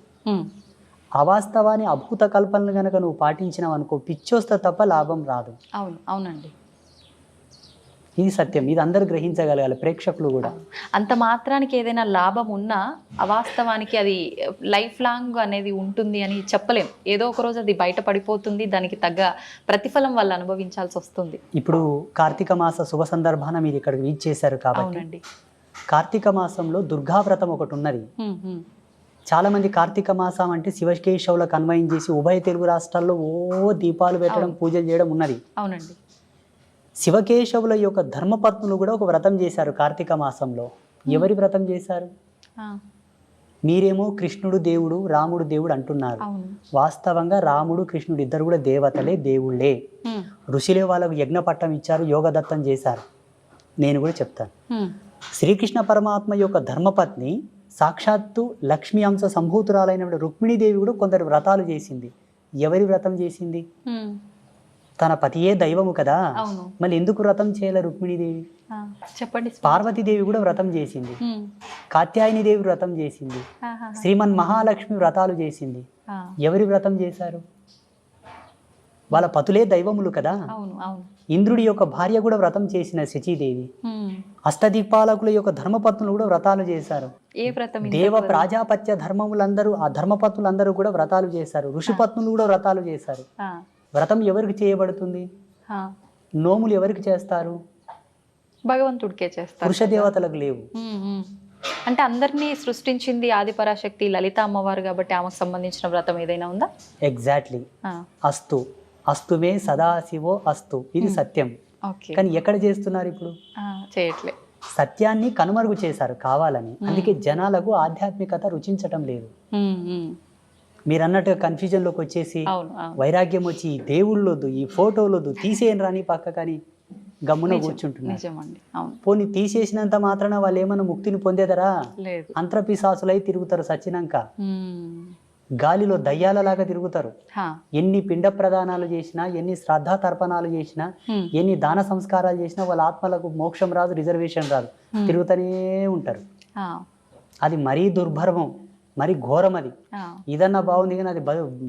అవాస్తవాన్ని, అభూత కల్పనలు గనక నువ్వు పాటించినావు అనుకో, పిచ్చొస్తే తప్ప లాభం రాదు. అవునండి, ఇది సత్యం. ఇది అందరు గ్రహించగలగాలి, ప్రేక్షకులు కూడా. అంత మాత్రానికి ఏదైనా లాభం ఉన్నా అవాస్తవానికి అది లైఫ్ లాంగ్ అనేది ఉంటుంది అని చెప్పలేం. ఏదో ఒక రోజు అది బయట పడిపోతుంది, దానికి తగ్గ ప్రతిఫలం వల్ల అనుభవించాల్సి వస్తుంది. ఇప్పుడు కార్తీక మాస శుభ సందర్భాన మీరు ఇక్కడికి రీచ్ చేశారు కాబట్టి, కార్తీక మాసంలో దుర్గావ్రతం ఒకటి ఉన్నది. చాలా మంది కార్తీక మాసం అంటే శివకేశవులకు అన్వయం చేసి ఉభయ తెలుగు రాష్ట్రాల్లో దీపాలు పెట్టడం, పూజలు చేయడం ఉన్నది. అవునండి. శివకేశవుల యొక్క ధర్మపత్నులు కూడా ఒక వ్రతం చేశారు కార్తీక మాసంలో. ఎవరి వ్రతం చేశారు? మీరేమో కృష్ణుడు దేవుడు, రాముడు దేవుడు అంటున్నారు. వాస్తవంగా రాముడు, కృష్ణుడు ఇద్దరు కూడా దేవతలే, దేవుళ్ళే. ఋషులే వాళ్ళకు యజ్ఞ పట్టం ఇచ్చారు, యోగదత్తం చేశారు. నేను కూడా చెప్తాను. శ్రీకృష్ణ పరమాత్మ యొక్క ధర్మపత్ని సాక్షాత్తు లక్ష్మీ అంశ సంభూతురాలైన రుక్మిణీదేవి కూడా కొందరు వ్రతాలు చేసింది. ఎవరి వ్రతం చేసింది? తన పతియే దైవము కదా, మళ్ళీ ఎందుకు వ్రతం చేయాలి రుక్మిణీదేవి? చెప్పండి. పార్వతీదేవి కూడా వ్రతం చేసింది, కాత్యాయని దేవి వ్రతం చేసింది, శ్రీమన్ మహాలక్ష్మి వ్రతాలు చేసింది. ఎవరి వ్రతం చేశారు? వాళ్ళ పతులే దైవములు కదా. ఇంద్రుడి యొక్క భార్య కూడా వ్రతం చేసిన శచీదేవి. అష్టదీపాలకుల యొక్క ధర్మపత్నులు కూడా వ్రతాలు చేశారు. దేవ ప్రాజాపత్య ధర్మములందరూ, ఆ ధర్మపత్నులందరూ కూడా వ్రతాలు చేశారు. ఋషిపత్నులు కూడా వ్రతాలు చేశారు. వ్రతం ఎవరికి చేయబడుతుంది? నోములు ఎవరికి చేస్తారు? భగవంతుడికే చేస్తారు, పురుష దేవతలకు లేవు. అంటే అందరినీ సృష్టించింది ఆదిపరాశక్తి లలిత అమ్మవారు కాబట్టి ఆమెకు సంబంధించిన వ్రతం ఏదైనా ఉందా? ఎగ్జాక్ట్లీ. అస్తు అస్తుమే సదాశివో అస్తు, ఇది సత్యం. కానీ ఎక్కడ చేస్తున్నారు ఇప్పుడు? చేయట్లే. సత్యాన్ని కనుమరుగు చేశారు కావాలని. అందుకే జనాలకు ఆధ్యాత్మికత రుచించటం లేదు. మీరు అన్నట్టుగా కన్ఫ్యూజన్లోకి వచ్చేసి వైరాగ్యం వచ్చి ఈ దేవుళ్ళొద్దు, ఈ ఫోటోలొద్దు, తీసేయని రాని పక్క కానీ గమ్మున కూర్చుంటున్నారు. పోనీ తీసేసినంత మాత్రాన వాళ్ళు ఏమన్నా ముక్తిని పొందేదరా? అంతరపిశాసులై తిరుగుతారు సచ్చినాక. గాలిలో దయ్యాలలాగా తిరుగుతారు. ఎన్ని పిండ ప్రదానాలు చేసినా, ఎన్ని శ్రద్ధా తర్పణాలు చేసినా, ఎన్ని దాన సంస్కారాలు చేసినా వాళ్ళ ఆత్మలకు మోక్షం రాదు, రిజర్వేషన్ రాదు, తిరుగుతూనే ఉంటారు. అది మరీ దుర్భర్మం, మరి ఘోరం. అది ఇదన్నా బాగుంది కానీ అది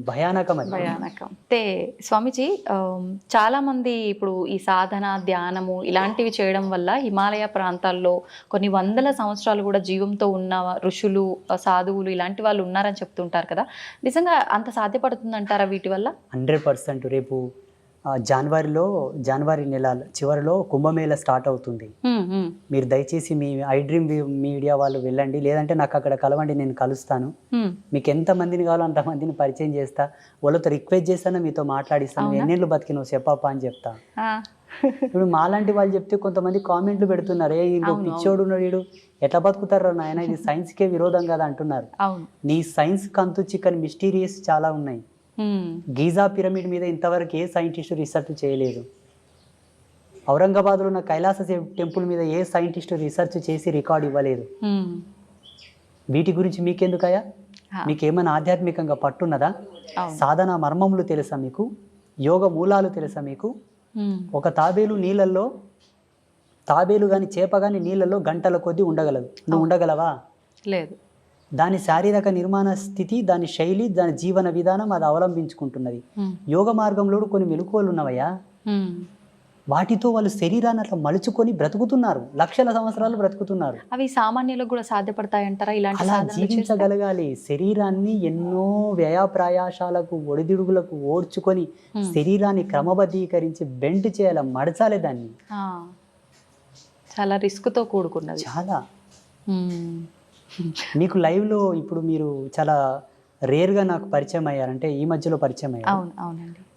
భయానకం. అది భయానకం. అయితే స్వామీజీ, చాలా మంది ఇప్పుడు ఈ సాధన, ధ్యానము ఇలాంటివి చేయడం వల్ల హిమాలయ ప్రాంతాల్లో కొన్ని వందల సంవత్సరాలు కూడా జీవంతో ఉన్న ఋషులు, సాధువులు ఇలాంటి వాళ్ళు ఉన్నారని చెప్తుంటారు కదా. నిజంగా అంత సాధ్యపడుతుందంటారా వీటి వల్ల? 100%. రేపు జనవరి నెల చివరిలో కుంభమేళ స్టార్ట్ అవుతుంది. మీరు దయచేసి మీ ఐ డ్రీమ్ మీడియా వాళ్ళు వెళ్ళండి, లేదంటే నాకు అక్కడ కలవండి, నేను కలుస్తాను. మీకు ఎంత మందిని కావాలో అంతమందిని పరిచయం చేస్తా, వాళ్ళతో రిక్వెస్ట్ చేస్తాను, మీతో మాట్లాడిస్తాను, ఎన్నేళ్ళు బతికినావు చెప్పప్ప అని చెప్తా. ఇప్పుడు మాలాంటి వాళ్ళు చెప్తే కొంతమంది కామెంట్లు పెడుతున్నారు, ఏ ఇంకో పిచ్చోడు ఉన్నాడు, వీడు ఎట్లా బతుకుతారు నాయన, ఇది సైన్స్కే విరోధం కదా అంటున్నారు. నీ సైన్స్ కంతు చిక్కని మిస్టీరియస్ చాలా ఉన్నాయి. గీజా పిరమిడ్ మీద ఇంతవరకు ఏ సైంటిస్టు రీసెర్చ్ చేయలేదు. ఔరంగాబాద్లో ఉన్న కైలాస టెంపుల్ మీద ఏ సైంటిస్టు రీసెర్చ్ చేసి రికార్డ్ ఇవ్వలేదు. వీటి గురించి మీకెందుకయ్యా? మీకేమైనా ఆధ్యాత్మికంగా పట్టున్నదా? సాధన మర్మములు తెలుసా మీకు? యోగ మూలాలు తెలుసా మీకు? ఒక తాబేలు కానీ చేప కానీ నీళ్ళల్లో గంటల కొద్దీ ఉండగలదు. నువ్వు ఉండగలవా? లేదు. దాని శారీరక నిర్మాణ స్థితి, దాని శైలి, దాని జీవన విధానం అది అవలంబించుకుంటున్నది. యోగ మార్గంలో కొన్ని మెలకువలు ఉన్నవయ్యా, వాటితో వాళ్ళు శరీరాన్ని అట్లా మలుచుకొని బ్రతుకుతున్నారు, లక్షల సంవత్సరాలు బ్రతుకుతున్నారు. అవి సామాన్యులకు కూడా సాధ్యపడతాయంటారా? అలా జీవించగలగాలి. శరీరాన్ని ఎన్నో వ్యయప్రయాసాలకు ఒడిదుడుగులకు ఓడ్చుకొని శరీరాన్ని క్రమబద్ధీకరించి బెండ్ చేయాలి, మడచాలి దాన్ని. చాలా రిస్క్తో కూడుకున్నది. చాలా. మీకు లైవ్లో ఇప్పుడు మీరు చాలా రేర్గా నాకు పరిచయం అయ్యారంటే ఈ మధ్యలో పరిచయం అయ్యారు.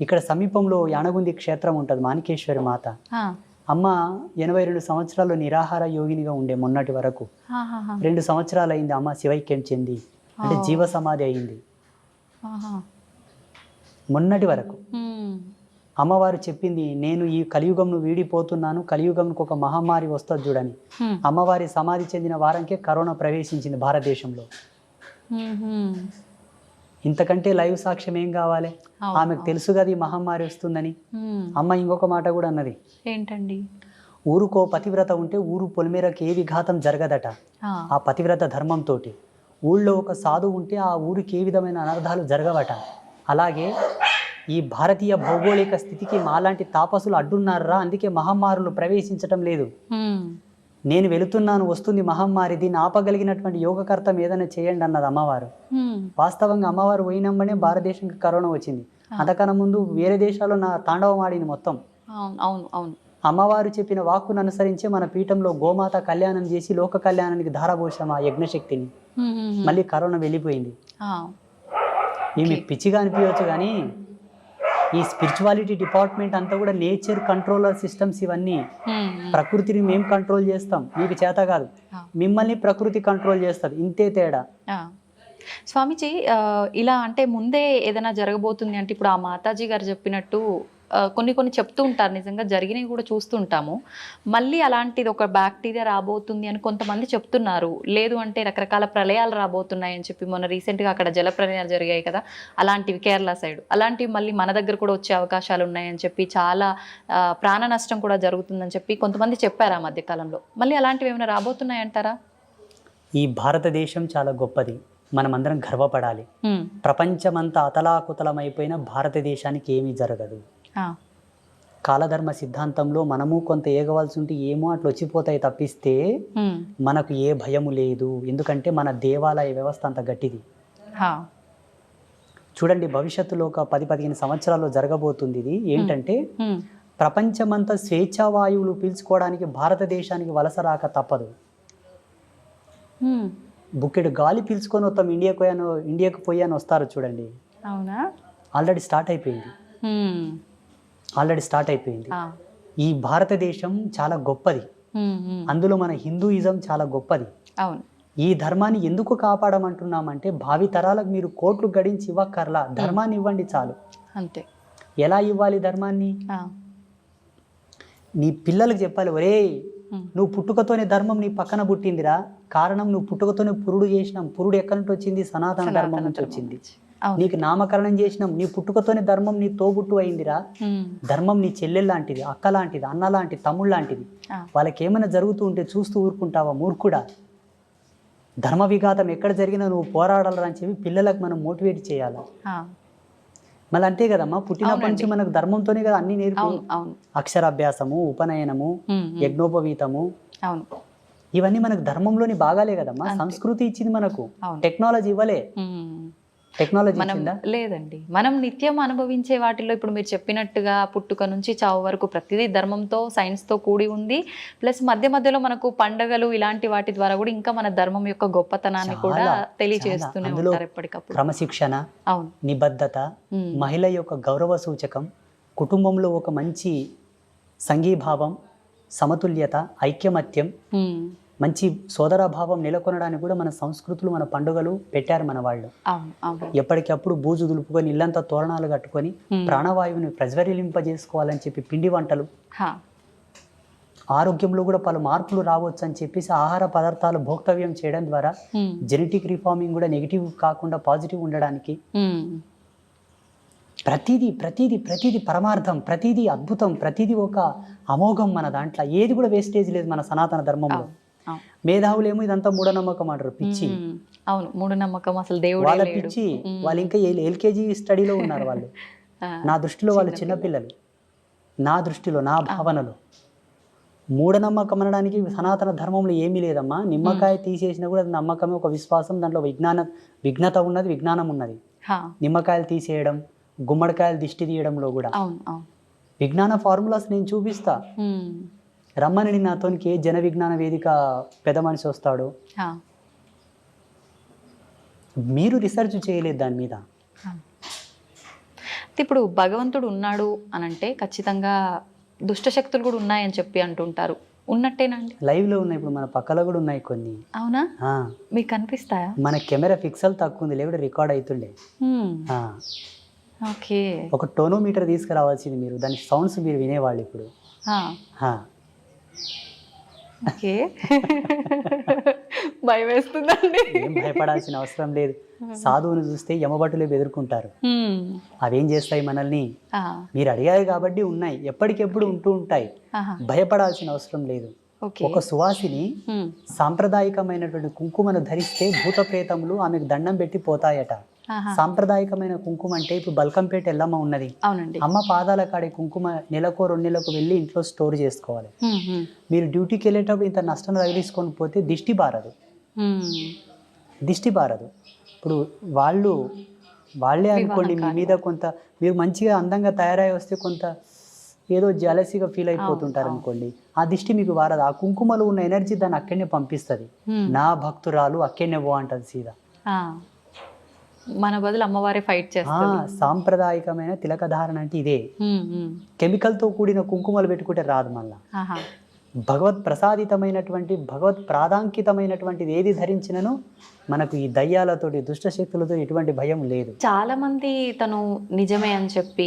ఇక్కడ సమీపంలో యానగుంది క్షేత్రం ఉంటుంది, మాణికేశ్వరి మాత. అమ్మ 82 సంవత్సరాలు నిరాహార యోగినిగా ఉండే మొన్నటి వరకు. 2 సంవత్సరాలు అయింది అమ్మ శివైక్యం చెంది, అంటే జీవ సమాధి అయింది. మొన్నటి వరకు అమ్మవారు చెప్పింది, నేను ఈ కలియుగంను వీడిపోతున్నాను, కలియుగంకు ఒక మహమ్మారి వస్తుంది చూడని. అమ్మవారి సమాధి చెందిన వారంకే కరోనా ప్రవేశించింది భారతదేశంలో. ఇంతకంటే లైవ్ సాక్ష్యం ఏం కావాలి? ఆమెకు తెలుసు కదా ఈ మహమ్మారి వస్తుందని. అమ్మ ఇంకొక మాట కూడా అన్నది, ఏంటండి? ఊరుకో పతివ్రత ఉంటే ఊరు పొలిమేరకు ఏ విఘాతం జరగదట. ఆ పతివ్రత ధర్మంతో. ఊళ్ళో ఒక సాధువు ఉంటే ఆ ఊరికి ఏ విధమైన అనర్థాలు జరగవట. అలాగే ఈ భారతీయ భౌగోళిక స్థితికి మాలాంటి తాపసులు అడ్డున్నారా, అందుకే మహమ్మారులు ప్రవేశించటం లేదు. నేను వెళుతున్నాను, వస్తుంది మహమ్మారి, దీన్ని ఆపగలిగినటువంటి యోగకర్తం ఏదైనా చేయండి అన్నది అమ్మవారు. వాస్తవంగా అమ్మవారు పోయినమ్మనే భారతదేశంకి కరోనా వచ్చింది. అంతకన్నా ముందు వేరే దేశాల్లో నా తాండవం ఆడింది మొత్తం. అమ్మవారు చెప్పిన వాక్కును అనుసరించే మన పీఠంలో గోమాత కళ్యాణం చేసి లోక కళ్యాణానికి ధారపోసాం ఆ యజ్ఞశక్తిని. మళ్ళీ కరోనా వెళ్ళిపోయింది. మీకు పిచ్చిగా అనిపించవచ్చు కానీ ఈ స్పిరిచువాలిటీ డిపార్ట్మెంట్ అంతా కూడా నేచర్ కంట్రోలర్ సిస్టమ్స్ ఇవన్నీ. ప్రకృతిని మేము కంట్రోల్ చేస్తాం, మీకు చేత కాదు. మిమ్మల్ని ప్రకృతి కంట్రోల్ చేస్తుంది, ఇంతే తేడా. స్వామీజీ, ఇలా అంటే ముందే ఏదైనా జరగబోతుంది అంటే ఇప్పుడు ఆ మాతాజీ గారు చెప్పినట్టు కొన్ని చెప్తూ ఉంటారు, నిజంగా జరిగినవి కూడా చూస్తుంటాము. మళ్ళీ అలాంటిది ఒక బ్యాక్టీరియా రాబోతుంది అని కొంతమంది చెప్తున్నారు. లేదు అంటే రకరకాల ప్రళయాలు రాబోతున్నాయి అని చెప్పి మొన్న రీసెంట్గా అక్కడ జల ప్రళయాలు జరిగాయి కదా, అలాంటివి కేరళ సైడ్, అలాంటివి మళ్ళీ మన దగ్గర కూడా వచ్చే అవకాశాలు ఉన్నాయని చెప్పి, చాలా ప్రాణ నష్టం కూడా జరుగుతుందని చెప్పి కొంతమంది చెప్పారు ఆ మధ్యకాలంలో. మళ్ళీ అలాంటివి ఏమైనా రాబోతున్నాయంటారా? ఈ భారతదేశం చాలా గొప్పది, మనమందరం గర్వపడాలి. ప్రపంచమంతా అతలాకుతలమైపోయిన భారతదేశానికి ఏమీ జరగదు. కాలధర్మ సిద్ధాంతంలో మనము కొంత ఏగవలసి ఉంటే ఏమో అట్లా వచ్చిపోతాయి తప్పిస్తే మనకు ఏ భయము లేదు. ఎందుకంటే మన దేవాలయ వ్యవస్థ అంత గట్టిది. చూడండి, భవిష్యత్తులో ఒక 10-15 సంవత్సరాల్లో జరగబోతుంది ఇది. ఏంటంటే ప్రపంచమంతా స్వేచ్ఛావాయువులు పీల్చుకోవడానికి భారతదేశానికి వలస రాక తప్పదు. బుక్కెడు గాలి పీల్చుకొని వస్తాం ఇండియాకు పోయాను వస్తారు చూడండి. ఆల్రెడీ స్టార్ట్ అయిపోయింది. ఈ భారతదేశం చాలా గొప్పది, అందులో మన హిందూయిజం చాలా గొప్పది. ఈ ధర్మాన్ని ఎందుకు కాపాడమంటున్నామంటే భావి తరాలకు మీరు కోట్లు గడించి ఇవ్వక్కర్లా, ధర్మాన్ని ఇవ్వండి చాలు. అంతే. ఎలా ఇవ్వాలి ధర్మాన్ని? నీ పిల్లలకు చెప్పాలి, ఒరే నువ్వు పుట్టుకతోనే ధర్మం నీ పక్కన పుట్టిందిరా, కారణం నువ్వు పుట్టుకతోనే పురుడు చేసినాం. పురుడు ఎక్కడి నుంచి వచ్చింది? సనాతన ధర్మం నుంచి వచ్చింది. నీకు నామకరణం చేసినాం, నీ పుట్టుకతోనే ధర్మం నీ తోబుట్టు అయిందిరా. ధర్మం నీ చెల్లెలు లాంటిది, అక్క లాంటిది, అన్న లాంటిది, తమ్ముడు లాంటిది. వాళ్ళకి ఏమైనా జరుగుతూ ఉంటే చూస్తూ ఊరుకుంటావా మూర్ఖుడా? ధర్మ విఘాతం ఎక్కడ జరిగినా నువ్వు పోరాడాలని అని చెప్పి పిల్లలకు మనం మోటివేట్ చేయాలి. మళ్ళీ అంతే కదమ్మా, పుట్టినప్పటి నుంచి మనకు ధర్మంతోనే కదా అన్ని నేర్పి, అక్షరాభ్యాసము, ఉపనయనము, యజ్ఞోపవీతము, ఇవన్నీ మనకు ధర్మంలోని భాగాలే కదమ్మా. సంస్కృతి ఇచ్చింది మనకు, టెక్నాలజీ ఇవ్వలే. టెక్నాలజీ మనం ఇచ్చిందా? లేదండి. మనం నిత్యం అనుభవించే వాటిలో ఇప్పుడు మీరు చెప్పినట్టుగా పుట్టుక నుంచి చావు వరకు ప్రతిదీ ధర్మంతో, సైన్స్‌తో కూడి ఉంది. ప్లస్ మధ్య మధ్యలో మనకు పండగలు ఇలాంటి వాటి ద్వారా కూడా ఇంకా మన ధర్మం యొక్క గొప్పతనాన్ని కూడా చాలా, తెలియజేస్తూనే అందులో ఉంటారు ఎప్పటికప్పుడు. క్రమశిక్షణ, అవును. నిబద్ధత, మహిళ యొక్క గౌరవ సూచకం, కుటుంబంలో ఒక మంచి సంఘీభావం, సమతుల్యత, ఐక్యమత్యం, మంచి సోదరభావం నెలకొనడానికి కూడా మన సంస్కృతులు, మన పండుగలు పెట్టారు మన వాళ్ళు. అవును, అవును. ఎప్పటికప్పుడు బూజు దులుపుకొని ఇల్లంతా తోరణాలు కట్టుకొని ప్రాణవాయువుని ప్రజ్వరిలింపజేసుకోవాలని చెప్పి పిండి వంటలు, ఆరోగ్యంలో కూడా పలు మార్పులు రావచ్చు అని చెప్పేసి ఆహార పదార్థాలు భోక్తవ్యం చేయడం ద్వారా జెనెటిక్ రిఫార్మింగ్ కూడా నెగిటివ్ కాకుండా పాజిటివ్ ఉండడానికి ప్రతిదీ పరమార్థం, ప్రతిదీ అద్భుతం, ప్రతిదీ ఒక అమోఘం మన దాంట్లో. ఏది కూడా వేస్టేజ్ లేదు మన సనాతన ధర్మంలో. మేధావులేమో ఇదంతా మూఢనమ్మకం అంటారు, పిచ్చి. అవును, మూఢనమ్మకం, అసలు దేవుడు వాళ్ళ పిచ్చి. వాళ్ళు ఇంకా ఎల్కేజీ స్టడీలో ఉన్నారు వాళ్ళు. నా దృష్టిలో వాళ్ళు చిన్నపిల్లలు, నా దృష్టిలో, నా భావనలో. మూఢనమ్మకం అనడానికి సనాతన ధర్మంలో ఏమీ లేదమ్మా. నిమ్మకాయ తీసేసినా కూడా అది నమ్మకమే, ఒక విశ్వాసం. దాంట్లో విఘ్నత ఉన్నది, విజ్ఞానం ఉన్నది. నిమ్మకాయలు తీసేయడం, గుమ్మడికాయలు దిష్టి తీయడంలో కూడా విజ్ఞాన ఫార్ములాస్ నేను చూపిస్తా. రమ్మని నాతోనికి జన విజ్ఞాన వేదిక పెద్ద మనిషి వస్తాడు, మీరు రీసెర్చ్ చేయలేదు దాని మీద. ఇప్పుడు భగవంతుడు ఉన్నాడు అని అంటే ఖచ్చితంగా దుష్ట శక్తులు కూడా ఉన్నాయని చెప్పి అంటుంటారు. ఉన్నట్టేనండి? లైవ్ లో ఉన్నాయి, ఇప్పుడు మన పక్కలో కూడా ఉన్నాయి కొన్ని. అవునా? మీకు కనిపిస్తాయా? మన కెమెరా పిక్సెల్ తక్కువ ఉంది, లేకపోతే రికార్డ్ అవుతుండే. ఓకే. ఒక టోనోమీటర్ తీసుకురావాల్సింది మీరు, దాని సౌండ్స్ మీరు వినేవాళ్ళు ఇప్పుడు. ఓకే. భయం వేస్తుందండి. ఏం భయపడాల్సిన అవసరం లేదు. సాధువుని చూస్తే యమభటులే బెదురుకుంటారు. అవేం చేస్తాయి మనల్ని? మీరు అడిగారు కాబట్టి ఉన్నాయి, ఎప్పటికెప్పుడు ఉంటూ ఉంటాయి. భయపడాల్సిన అవసరం లేదు. ఒక సువాసిని సాంప్రదాయకమైనటువంటి కుంకుమను ధరిస్తే భూత ప్రేతములు ఆమెకు దండం పెట్టి పోతాయట. సాంప్రదాయకమైన కుంకుమ అంటే ఇప్పుడు బల్కంపేట ఎల్లమ్మ ఉన్నది, అమ్మ పాదాల కాడే కుంకుమ నెలకో 2 నెలలకు వెళ్ళి ఇంట్లో స్టోర్ చేసుకోవాలి. మీరు డ్యూటీకి వెళ్ళేటప్పుడు ఇంత నష్టం తగిలించుకొని పోతే దిష్టి బారదు. ఇప్పుడు వాళ్ళే అనుకోండి మీ మీద కొంత, మీరు మంచిగా అందంగా తయారై వస్తే కొంత ఏదో జలసీగా ఫీల్ అయిపోతుంటారు అనుకోండి, ఆ దిష్టి మీకు వారదు. ఆ కుంకుమలో ఉన్న ఎనర్జీ దాన్ని అక్కడనే పంపిస్తుంది. నా భక్తురాలు అక్కడనే పో అంటది సీదా. మన బదులు అమ్మవారే ఫైట్ చేస్తారు. సాంప్రదాయకమైన తిలక ధారణ అంటే ఇదే. కెమికల్ తో కూడిన కుంకుమలు పెట్టుకుంటే రాదు. మళ్ళా భగవత్ ప్రసాదితమైనటువంటి, భగవత్ ప్రాధాంకితమైనటువంటిది ఏది ధరించినను మనకు ఈ దయ్యాలతోటి, దుష్ట శక్తులతో ఎటువంటి భయం లేదు. చాలా మంది తను నిజమే అని చెప్పి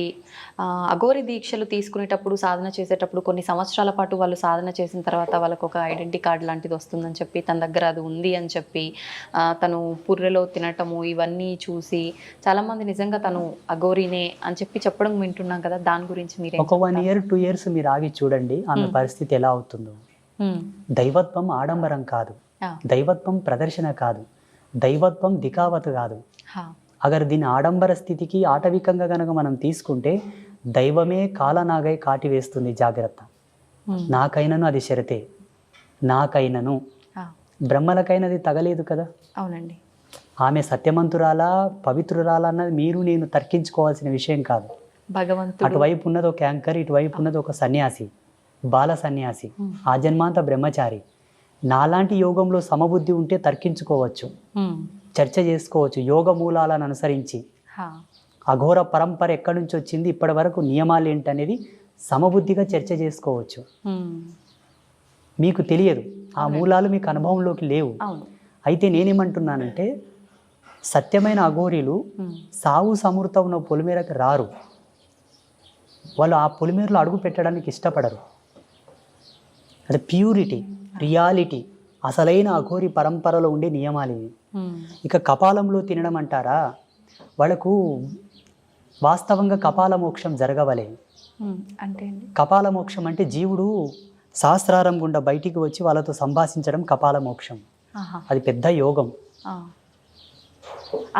అఘోరి దీక్షలు తీసుకునేటప్పుడు, సాధన చేసేటప్పుడు కొన్ని సంవత్సరాల పాటు వాళ్ళు సాధన చేసిన తర్వాత వాళ్ళకు ఒక ఐడెంటిటీ కార్డు లాంటిది వస్తుందని చెప్పి, తన దగ్గర అది ఉంది అని చెప్పి తను పుర్రెలో తినటము ఇవన్నీ చూసి చాలా మంది నిజంగా తను అఘోరినే అని చెప్పి చెప్పడం వింటున్నాం కదా, దాని గురించి మీరు ఒక 1 year 2 years మీరు ఆగి చూడండి ఆమె పరిస్థితి ఎలా అవుతుందో. దైవత్వం ఆడంబరం కాదు, దైవత్వం ప్రదర్శన కాదు, దైవత్వం దికావత్ కాదు. అగర్ దీని ఆడంబర స్థితికి ఆటవికంగా గనక మనం తీసుకుంటే దైవమే కాలనాగై కాటి వేస్తుంది. జాగ్రత్త. నాకైనను అది శరతే, నాకైనను. బ్రహ్మలకైనది తగలేదు కదా. అవునండి. ఆమె సత్యమంతురాలా పవిత్రురాలా అన్నది మీరు నేను తర్కించుకోవాల్సిన విషయం కాదు. భగవంతుడు అటువైపు ఉన్నది ఒక యాంకర్, ఇటువైపు ఉన్నది ఒక సన్యాసి, బాల సన్యాసి, ఆ జన్మాంత బ్రహ్మచారి. నాలాంటి యోగంలో సమబుద్ధి ఉంటే తర్కించుకోవచ్చు, చర్చ చేసుకోవచ్చు యోగ మూలాలను అనుసరించి. అఘోర పరంపర ఎక్కడి నుంచి వచ్చింది, ఇప్పటి వరకు నియమాలు ఏంటనేది సమబుద్ధిగా చర్చ చేసుకోవచ్చు. మీకు తెలియదు, ఆ మూలాలు మీకు అనుభవంలోకి లేవు. అయితే నేనేమంటున్నానంటే సత్యమైన అఘోరీలు సావు సమృత ఉన్న పొలిమేరకు రారు. వాళ్ళు ఆ పొలిమేరలో అడుగు పెట్టడానికి ఇష్టపడరు. అది ప్యూరిటీ, రియాలిటీ, అసలైన అఘోరి పరంపరలో ఉండే నియమాలు ఇవి. ఇక కపాలంలో తినడం అంటారా, వాళ్ళకు వాస్తవంగా కపాల మోక్షం జరగవలే. అంటే కపాల మోక్షం అంటే జీవుడు సహస్రారం గుండా బయటికి వచ్చి వాళ్ళతో సంభాషించడం కపాల మోక్షం. అది పెద్ద యోగం.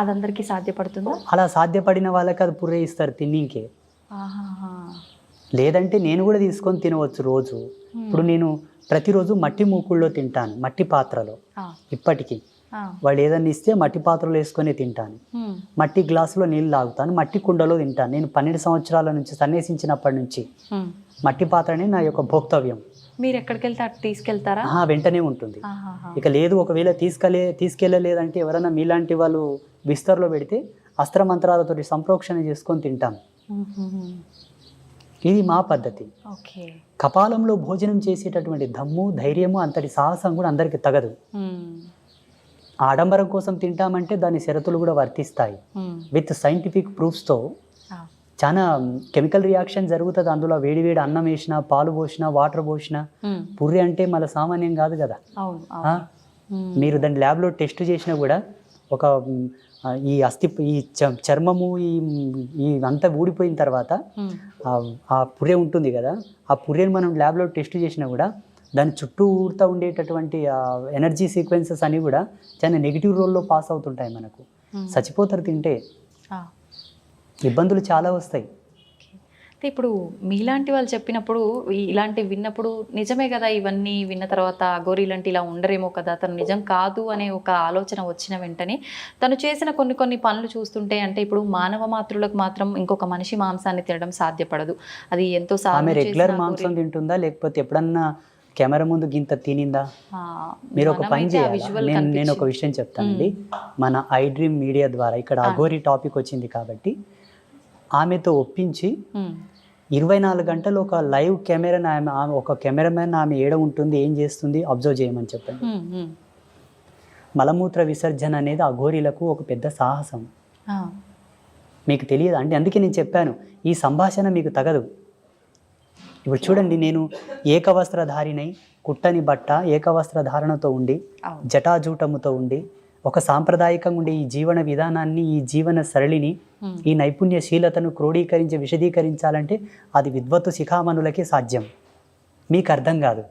అదందరికీ సాధ్యపడుతుందా? అలా సాధ్యపడిన వాళ్ళకి అది పుర్రే ఇస్తారు తిన్నింకే. లేదంటే నేను కూడా తీసుకొని తినవచ్చు రోజు. ఇప్పుడు నేను ప్రతిరోజు మట్టి మూకుళ్ళలో తింటాను, మట్టి పాత్రలో. ఇప్పటికీ వాళ్ళు ఏదన్నా ఇస్తే మట్టి పాత్రలో వేసుకొని తింటాను, మట్టి గ్లాసులో నీళ్ళు తాగుతాను, మట్టి కుండలో తింటాను. నేను 12 సంవత్సరాల నుంచి సన్యాసించినప్పటి నుంచి మట్టి పాత్రనే నా యొక్క భోక్తవ్యం. మీరు ఎక్కడికి వెళ్తే అటు తీసుకెళ్తారా? వెంటనే ఉంటుంది. ఇక లేదు ఒకవేళ తీసుకెళ్ళలేదంటే ఎవరైనా మీలాంటి వాళ్ళు బిస్తర్లో పెడితే అస్త్రమంత్రాలతో సంప్రోక్షణ చేసుకొని తింటాం. ఇది మా పద్ధతి. కపాలంలో భోజనం చేసేటటువంటి దమ్ము, ధైర్యము, అంతటి సాహసం కూడా అందరికి తగదు. ఆడంబరం కోసం తింటామంటే దాని షరతులు కూడా వర్తిస్తాయి. విత్ సైంటిఫిక్ ప్రూఫ్స్తో చాలా కెమికల్ రియాక్షన్ జరుగుతుంది. అందులో వేడివేడి అన్నం వేసినా, పాలు పోసినా, వాటర్ పోసినా. పుర్రె అంటే మళ్ళీ సామాన్యం కాదు కదా. మీరు దాన్ని ల్యాబ్లో టెస్ట్ చేసినా కూడా ఒక ఈ చర్మము ఈ అంతా ఊడిపోయిన తర్వాత ఆ పుర్రె ఉంటుంది కదా, ఆ పుర్రెని మనం ల్యాబ్లో టెస్ట్ చేసినా కూడా దాని చుట్టూ ఊరుతూ ఉండేటటువంటి ఎనర్జీ సీక్వెన్సెస్ అని కూడా చాలా నెగిటివ్ రోల్లో పాస్ అవుతుంటాయి. మనకు చచ్చిపోతారు తింటే, ఇబ్బందులు చాలా వస్తాయి. ఇప్పుడు మీలాంటి వాళ్ళు చెప్పినప్పుడు, ఇలాంటివి విన్నప్పుడు నిజమే కదా, ఇవన్నీ విన్న తర్వాత అఘోరి లాంటి ఇలా ఉండరేమో కదా, తను నిజం కాదు అనే ఒక ఆలోచన వచ్చిన వెంటనే తను చేసిన కొన్ని పనులు చూస్తుంటే, అంటే ఇప్పుడు మానవ మాతృలకు మాత్రం ఇంకొక మనిషి మాంసాన్ని తినడం సాధ్యపడదు. అది ఎంతో రెగ్యులర్ మాంసం తింటుందా, లేకపోతే ఎప్పుడన్నా కెమెరా ముందు గింత తినిందా? మీరు ఒక పని చేయాలి. నేను ఒక విషయం చెప్తానండి. మన ఐ డ్రీమ్ మీడియా ద్వారా ఇక్కడ అఘోరి టాపిక్ వచ్చింది కాబట్టి ఆమెతో ఒప్పించి 24 గంటలు ఒక లైవ్ కెమెరా, ఒక కెమెరామెన్ ఆమె ఏడ ఉంటుంది, ఏం చేస్తుంది అబ్జర్వ్ చేయమని చెప్పండి. మలమూత్ర విసర్జన అనేది అఘోరీలకు ఒక పెద్ద సాహసం. మీకు తెలియదు అంటే, అందుకే నేను చెప్పాను ఈ సంభాషణ మీకు తగదు. ఇప్పుడు చూడండి, నేను ఏకవస్త్రధారినై, కుట్టని బట్ట, ఏకవస్త్రధారణతో ఉండి, జటాజూటముతో ఉండి, ఒక సాంప్రదాయకంగా ఉండే ఈ జీవన విధానాన్ని, ఈ జీవన సరళిని, ఈ నైపుణ్యశీలతను క్రోడీకరించి విశదీకరించాలంటే అది విద్వత్తు శిఖామణులకే సాధ్యం. మీకు అర్థం కాదు.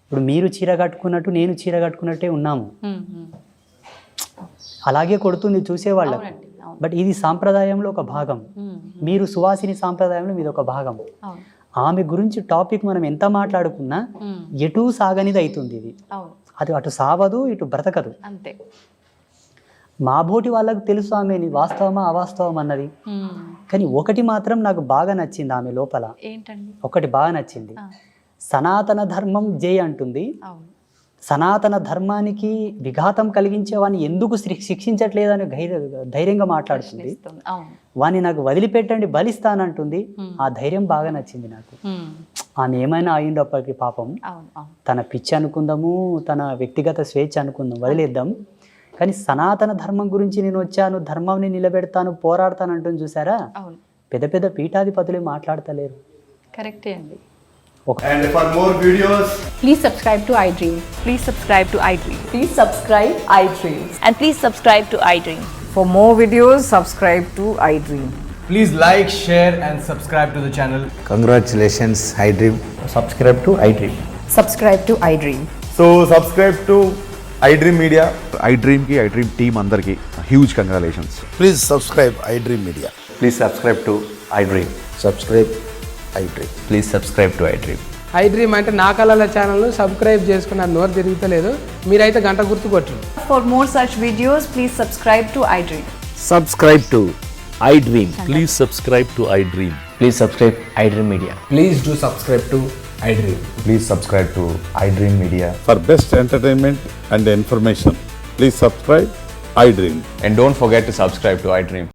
ఇప్పుడు మీరు చీర కట్టుకున్నట్టు నేను చీర కట్టుకున్నట్టే ఉన్నాము, అలాగే కొడుతుంది చూసేవాళ్ళం. బట్ ఇది సాంప్రదాయంలో ఒక భాగం. మీరు సువాసిని సాంప్రదాయంలో మీది ఒక భాగం. ఆమె గురించి టాపిక్ మనం ఎంత మాట్లాడుకున్నా ఎటు సాగనిది అవుతుంది. ఇది అది అటు సావదు, ఇటు బ్రతకదు. అంతే. మా బోటి వాళ్ళకు తెలుసు ఆమెని వాస్తవమా అవాస్తవం అన్నది. కానీ ఒకటి మాత్రం నాకు బాగా నచ్చింది ఆమె లోపల. ఒకటి బాగా నచ్చింది. సనాతన ధర్మం జై అంటుంది. సనాతన ధర్మానికి విఘాతం కలిగించే వాడిని ఎందుకు శిక్షించట్లేదని ధైర్యంగా మాట్లాడుతుంది. వాణ్ణి నాకు వదిలిపెట్టండి, బలిస్తానంటుంది. ఆ ధైర్యం బాగా నచ్చింది నాకు. ఆమె ఏమైనా అయ్యిండప్పటికి పాపం, తన పిచ్చి అనుకుందాము, తన వ్యక్తిగత స్వేచ్ఛ అనుకుందాం, వదిలేద్దాం. కానీ సనాతన ధర్మం గురించి నేను వచ్చాను, ధర్మాన్ని నిలబెడతాను, పోరాడతాను అంటుంది చూసారా, పెద్ద పెద్ద పీఠాధిపతులే మాట్లాడతలేరు. కరెక్టే అండి. And for more videos, Please subscribe to iDream. Please subscribe to iDream. Please subscribe iDream. And please subscribe to iDream. For more videos, subscribe to iDream. please like, share and subscribe to the channel. Congratulations, iDream. Subscribe to iDream. Subscribe to iDream. So subscribe to iDream Media. iDream ki iDream team andarki huge congratulations. Please subscribe iDream Media. Please subscribe to iDream. Subscribe iDream. Please subscribe to iDream. iDream అంటే నా కళల ఛానల్ను సబ్స్క్రైబ్ చేసుకున్న నోరు తిరుగుతలేదు, మీరైతే గంట గుర్తు కొట్టండి. For more such videos, please subscribe to iDream. Subscribe to iDream. Please subscribe to iDream. Please subscribe iDream Media. Please do subscribe to iDream. Please subscribe to iDream Media. For best entertainment and information, please subscribe iDream. And don't forget to subscribe to iDream.